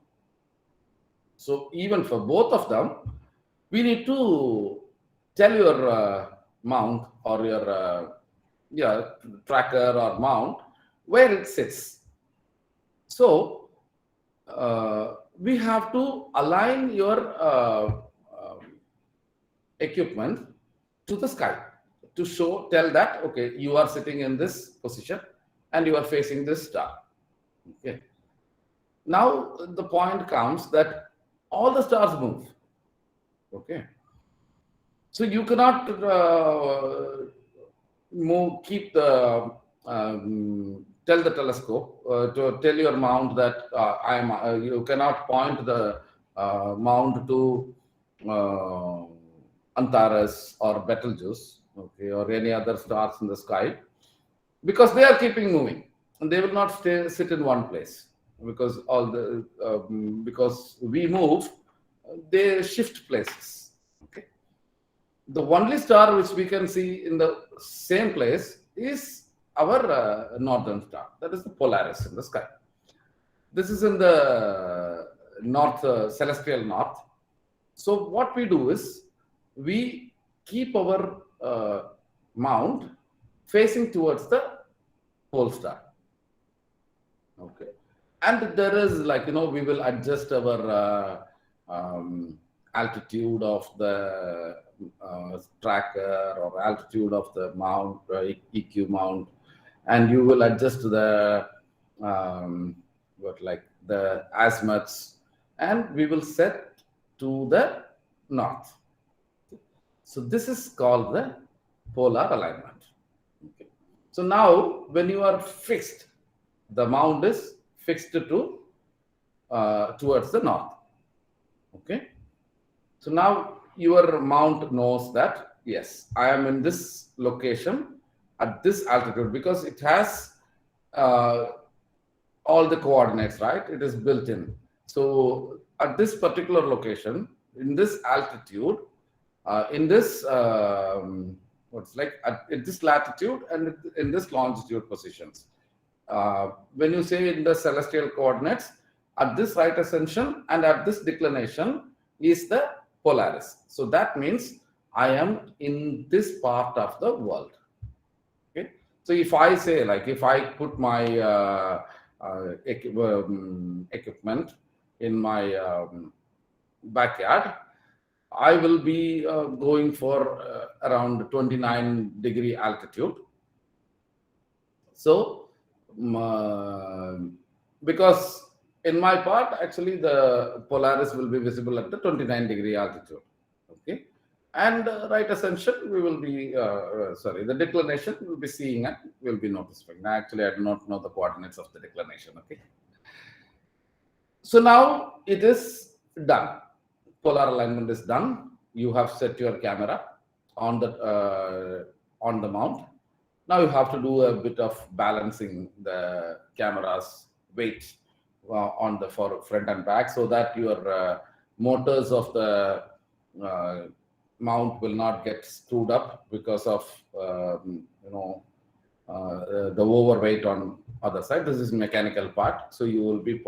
So even for both of them, we need to tell your mount or your tracker or mount where it sits. So we have to align your equipment to the sky to tell that, okay, you are sitting in this position and you are facing this star. Okay. Now the point comes that all the stars move. Okay. So you cannot keep the tell the telescope to tell your mount that you cannot point the mount to Antares or Betelgeuse, okay, or any other stars in the sky, because they are keeping moving and they will not sit in one place, because because we move, they shift places. Okay, the only star which we can see in the same place is our northern star, that is the Polaris in the sky. This is in the north, celestial north. So what we do is we keep our mount facing towards the pole star. Okay, and there is, like, we will adjust our altitude of the tracker or altitude of the mount, EQ mount, and you will adjust the the azimuths, and we will set to the north. So this is called the polar alignment. Okay. So now when you are fixed, the mount is fixed to towards the north. Okay. So now your mount knows that, yes, I am in this location at this altitude, because it has all the coordinates, right? It is built in. So at this particular location, in this altitude, in this at this latitude and in this longitude positions. When you say in the celestial coordinates, at this right ascension and at this declination is the Polaris. So that means I am in this part of the world. Okay. So if I say, like, if I put my equipment in my backyard, I will be going for around 29-degree altitude. So because in my part, actually the Polaris will be visible at the 29-degree altitude. Okay, and right ascension we will be the declination we will be seeing and we will be noticing. Now, actually, I do not know the coordinates of the declination. Okay, so now it is done. Polar alignment is done. You have set your camera on the mount. Now you have to do a bit of balancing the camera's weight on the front and back, so that your motors of the mount will not get screwed up because of the overweight on other side. This is mechanical part, so you will be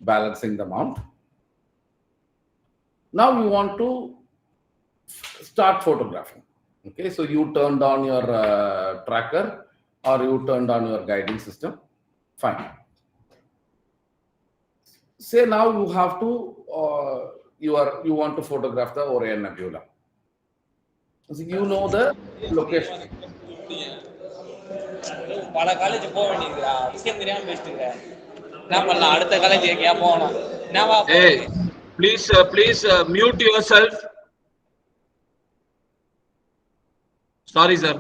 balancing the mount. Now you want to start photographing. Okay, so you turned on your tracker or you turned on your guiding system. Fine. Say now you have to you want to photograph the Orion Nebula. So you know the location. பல college போக வேண்டியதுடா, விஷயம் தெரியாம பேசிட்டு என்ன பண்ணலாம், அடுத்த college எங்கேயா போகணும். Hey, please mute yourself. Sorry, sir.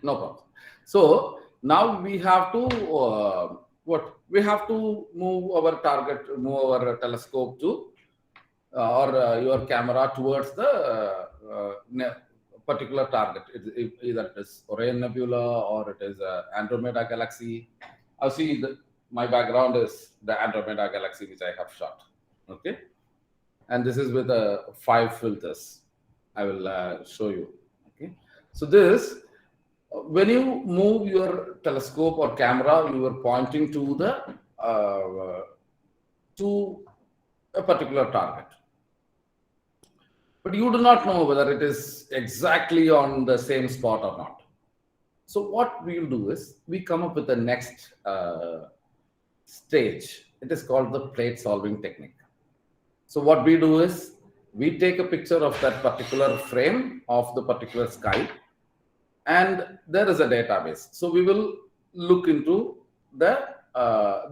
No problem. So now we have to we have to move our target, move our telescope to or your camera towards the particular target. Either it is Orion Nebula or it is Andromeda Galaxy. I see my background is the Andromeda Galaxy which I have shot. Okay, and this is with 5 filters. I will show you. Okay, so this, when you move your telescope or camera, you are pointing to the to a particular target, but you do not know whether it is exactly on the same spot or not. So what we will do is we come up with the next stage. It is called the plate solving technique. So what we do is we take a picture of that particular frame of the particular sky, and there is a database. So we will look into the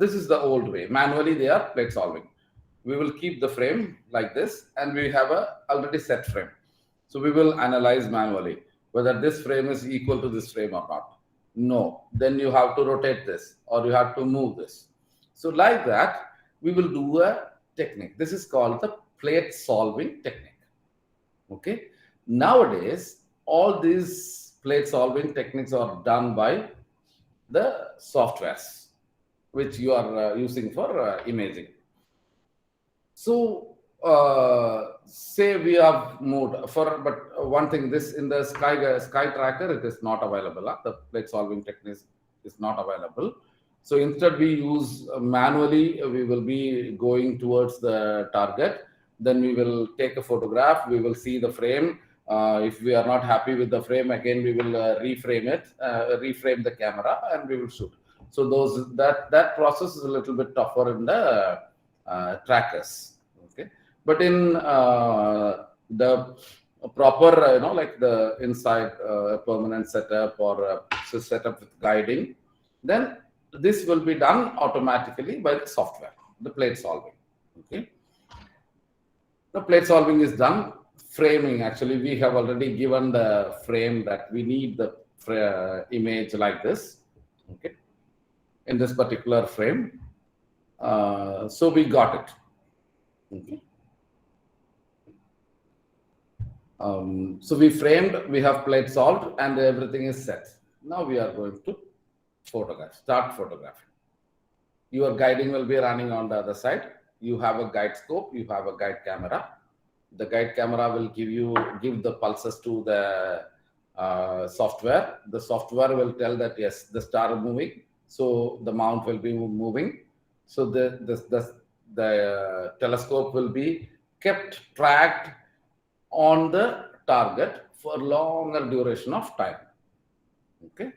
this is the old way. Manually they are plate solving. We will keep the frame like this, and we have a already set frame. So we will analyze manually whether this frame is equal to this frame or not. No, then you have to rotate this or you have to move this. So like that, we will do a technique. This is called the plate solving technique. Okay. Nowadays, all these plate solving techniques are done by the softwares which you are using for imaging. So, say we have moved for, but one thing, this in the sky tracker, it is not available. The plate solving technique is not available. So instead, we use manually. We will be going towards the target. Then we will take a photograph. We will see the frame. If we are not happy with the frame, again we will reframe it, reframe the camera, and we will shoot. So that process is a little bit tougher in the trackers. Okay, but in the proper, like the inside permanent setup or setup with guiding, then this will be done automatically by the software, the plate solving. Okay, the plate solving is done. Framing, actually, we have already given the frame that we need the image like this. Okay, in this particular frame. So we got it. Okay. So we framed, we have plate solved, and everything is set. Now we are going to start photographing. Your guiding will be running on the other side. You have a guide scope, you have a guide camera. The guide camera will give the pulses to the software. The software will tell that yes, the star is moving, so the mount will be moving. So the telescope will be kept tracked on the target for longer duration of time. Okay.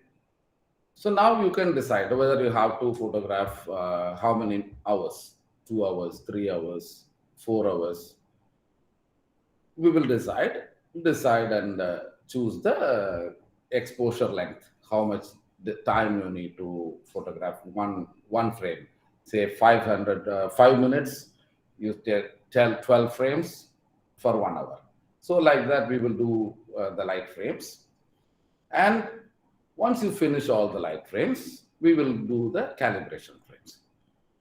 So now you can decide whether you have to photograph how many hours, 2 hours, 3 hours, 4 hours. We will decide and choose the exposure length, how much the time you need to photograph one frame. Say 5 minutes, you tell 12 frames for 1 hour. So like that, we will do the light frames. And once you finish all the light frames, we will do the calibration frames.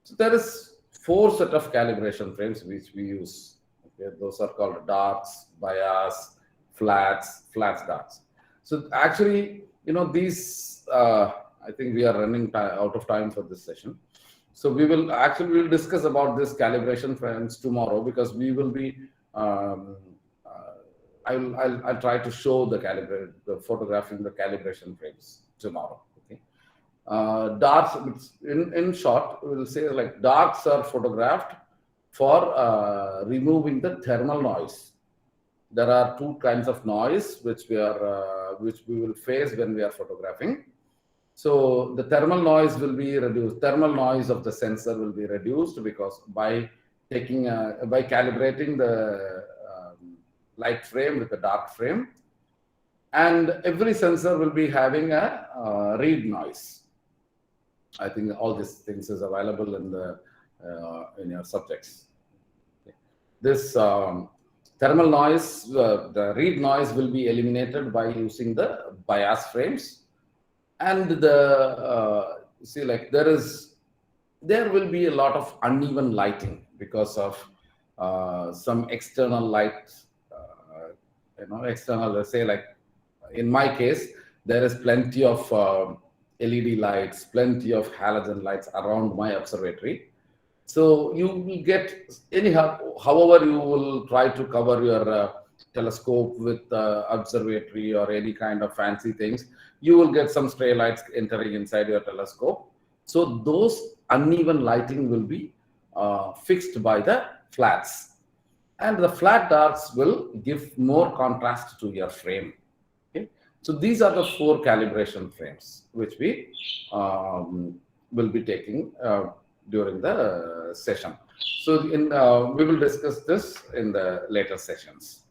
So there is 4 set of calibration frames which we use. Okay, those are called darks, bias, flats, darks. So actually, these, I think we are running out of time for this session. So we'll discuss about this calibration frames tomorrow, because we will be, I'll try to show the photographing the calibration frames tomorrow. Okay. Darks, in short, we'll say like darks are photographed for removing the thermal noise. There are 2 kinds of noise which we will face when we are photographing. So the thermal noise will be reduced. Thermal noise of the sensor will be reduced because by calibrating the light frame with the dark frame, and every sensor will be having a read noise. I think all these things is available in your subjects. Okay. This thermal noise, the read noise will be eliminated by using the bias frames. And see, like there will be a lot of uneven lighting because of some external light, let's say, like in my case, there is plenty of LED lights, plenty of halogen lights around my observatory. So you will get however you will try to cover your telescope with observatory or any kind of fancy things, you will get some stray lights entering inside your telescope. So those uneven lighting will be fixed by the flats, and the flat darks will give more contrast to your frame. Okay? So these are the 4 calibration frames which we will be taking during the session. So we will discuss this in the later sessions.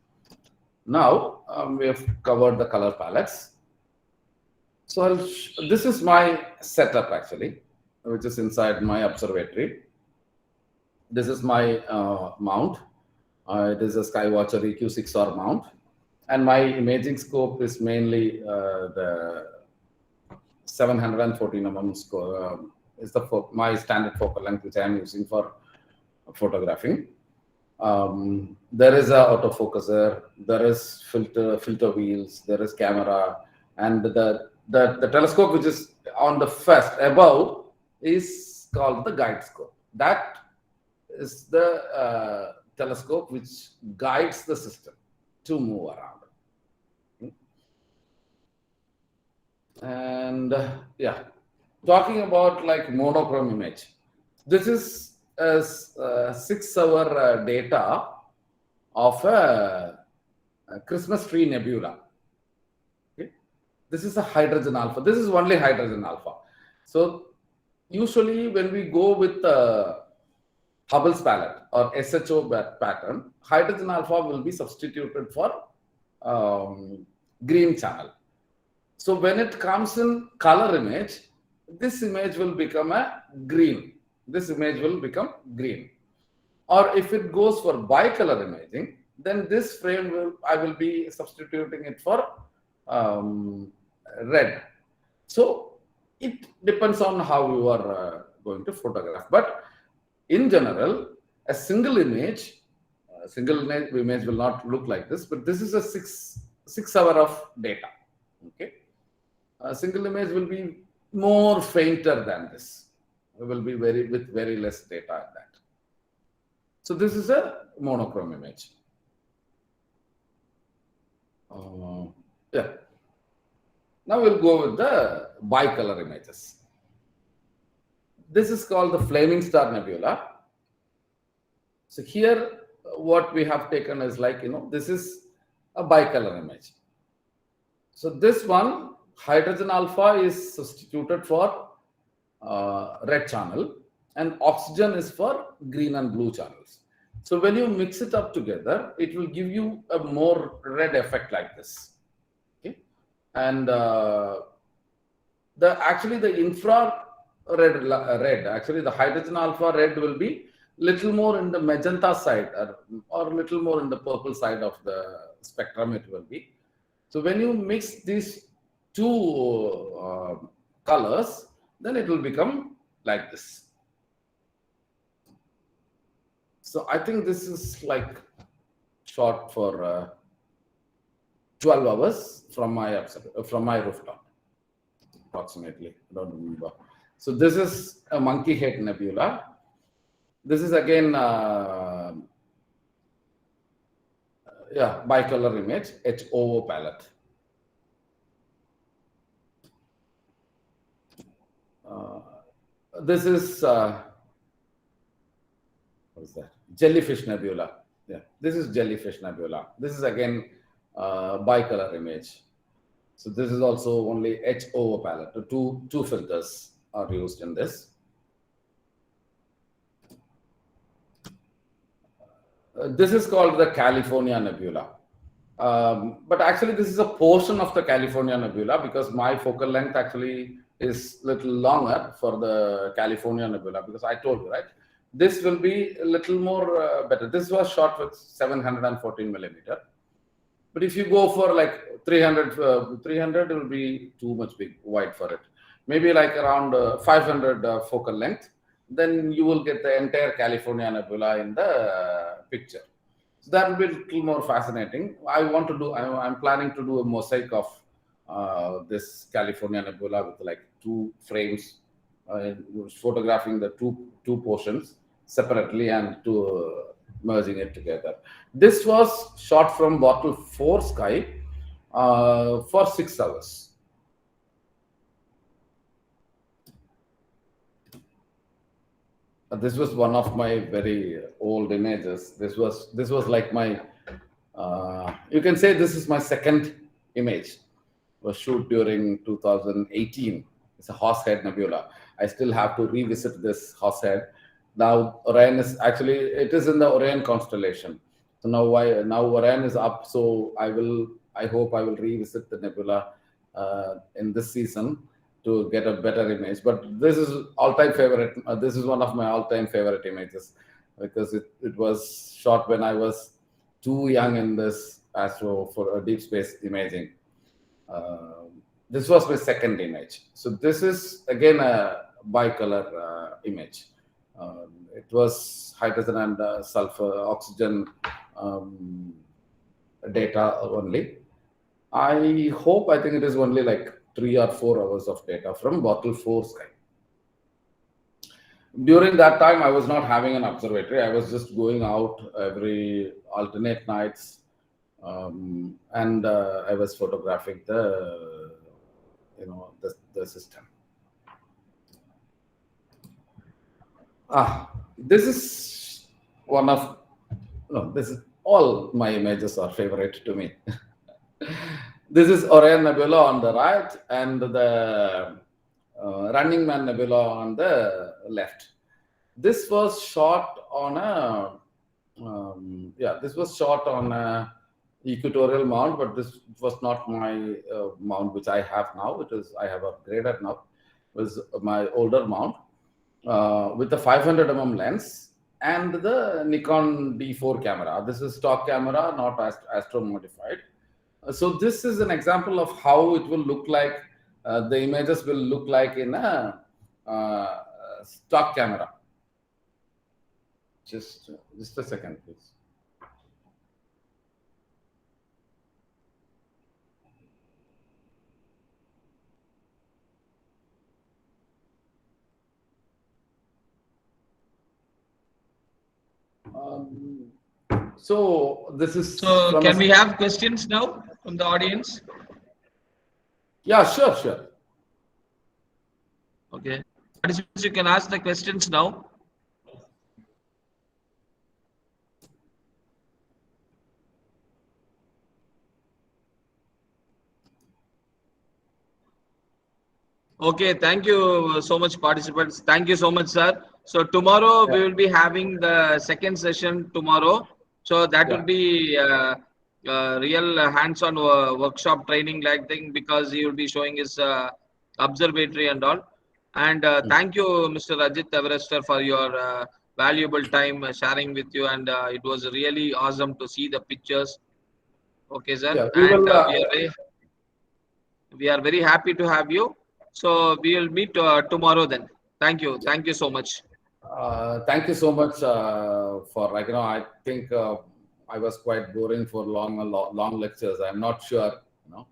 Now we have covered the color palettes. So this is my setup actually, which is inside my observatory. This is my mount. It is a Skywatcher EQ6R mount, and my imaging scope is mainly the 714 mm is my standard focal length which I am using for photographing. There is a autofocuser, there is filter wheels, there is camera, and the telescope which is on the first above is called the guide scope. That is the telescope which guides the system to move around. And yeah, talking about like monochrome image, this is a 6-hour data of a Christmas tree nebula. Okay? This is a hydrogen alpha. This is only hydrogen alpha. So usually when we go with Hubble's palette or SHO pattern, hydrogen alpha will be substituted for green channel. So when it comes in color image, this image will become a green. This image will become green. Or if it goes for bicolor imaging, then this frame I will be substituting it for red. So it depends on how you are going to photograph. But in general, a single image will not look like this, but this is a 6 hour of data. Okay, a single image will be more fainter than this. It will be with very less data at that. So this is a monochrome image. Yeah. Now we'll go with the bicolor images. This is called the Flaming Star Nebula. So here, what we have taken is like, this is a bicolor image. So this one, hydrogen alpha is substituted for red channel and oxygen is for green and blue channels. So when you mix it up together, it will give you a more red effect like this. Okay, and actually the infrared red, actually the hydrogen alpha red will be little more in the magenta side or little more in the purple side of the spectrum it will be. So when you mix these two colors, then it will become like this. So I think this is like shot for 12 hours from my rooftop, approximately. I don't remember. So this is a monkey head nebula. This is again, bicolor image, HOO palette. This is what is that? Jellyfish nebula. Yeah, this is jellyfish nebula. This is again bicolor image. So this is also only HOO palette. Two filters are used in this. This is called the California Nebula. But actually, this is a portion of the California Nebula because my focal length actually is a little longer for the California Nebula because I told you, right? This will be a little more better. This was shot with 714 millimeter. But if you go for like 300, 300 will be too much wide for it. Maybe like around 500 focal length. Then you will get the entire California Nebula in the picture. So that will be a little more fascinating. I'm planning to do a mosaic of this California Nebula with like 2 frames, photographing the two portions separately and merging it together. This was shot from bottle 4 sky for 6 hours. This was one of my very old images. This was like my, you can say this is my second image. It was shoot during 2018. It's a horsehead nebula. I still have to revisit this horsehead. Now Orion is actually, it is in the Orion Constellation. So now Orion is up. So I hope I will revisit the nebula in this season to get a better image. But this is all-time favorite. This is one of my all-time favorite images because it was shot when I was too young in this for deep space imaging. This was my second image. So this is again a bicolor image. It was hydrogen and sulfur, oxygen data only. I think it is only like 3 or 4 hours of data from bottle 4 sky. During that time, I was not having an observatory. I was just going out every alternate nights, and I was photographing the system. This is one of this is all my images are favorite to me. This is Orion Nebula on the right and the Running Man Nebula on the left. This was shot on a equatorial mount, but this was not my mount which I have now. I have upgraded now. It was my older mount with the 500 mm lens and the Nikon D4 camera. This is stock camera, not astro modified. So this is an example of how it will look like. The images will look like in a stock camera. Just a second, please. So this is. So can we have questions now from the audience? Yeah, sure. Okay. Participants, you can ask the questions now. Okay, thank you so much, participants. Thank you so much, sir. So tomorrow we will be having the second session tomorrow. So that will be real hands-on workshop training like thing, because he will be showing his observatory and all. And thank you, Mr. Ajith Everester, for your valuable time sharing with you. And it was really awesome to see the pictures. Okay, sir. Yeah, we are very happy to have you. So we will meet tomorrow then. Thank you. Thank you so much. Thank you so much for I think I was quite boring for long lectures. I'm not sure. No,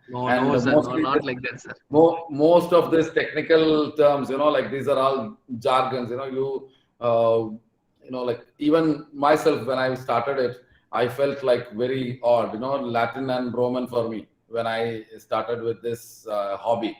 sir, not like that, sir. Most of these technical terms, like these are all jargons. Like even myself when I started it, I felt like very odd. Latin and Roman for me when I started with this hobby.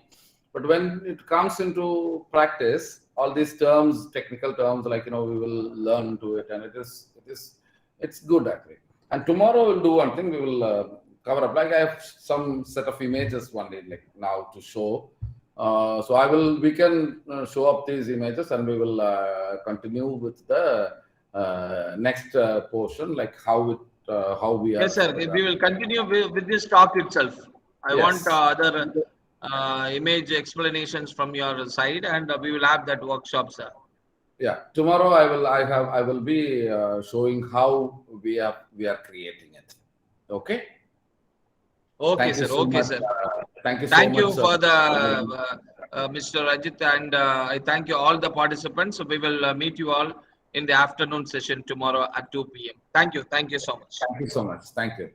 But when it comes into practice, all these terms, technical terms, we will learn to it, and it's good actually. And tomorrow we'll do one thing. We will cover up. Like I have some set of images one day, like now to show. So we can show up these images, and we will continue with the next portion, like how we are. Yes, sir. We will continue with this talk itself. I want other image explanations from your side, and we will have that workshop, sir. Yeah, tomorrow I will be showing how we are creating it. Okay. Okay, sir. Okay, sir. Thank you. Thank you for the Mr. Ajith, and I thank you all the participants. So we will meet you all in the afternoon session tomorrow at 2 p.m. Thank you. Thank you so much. Thank you so much. Thank you.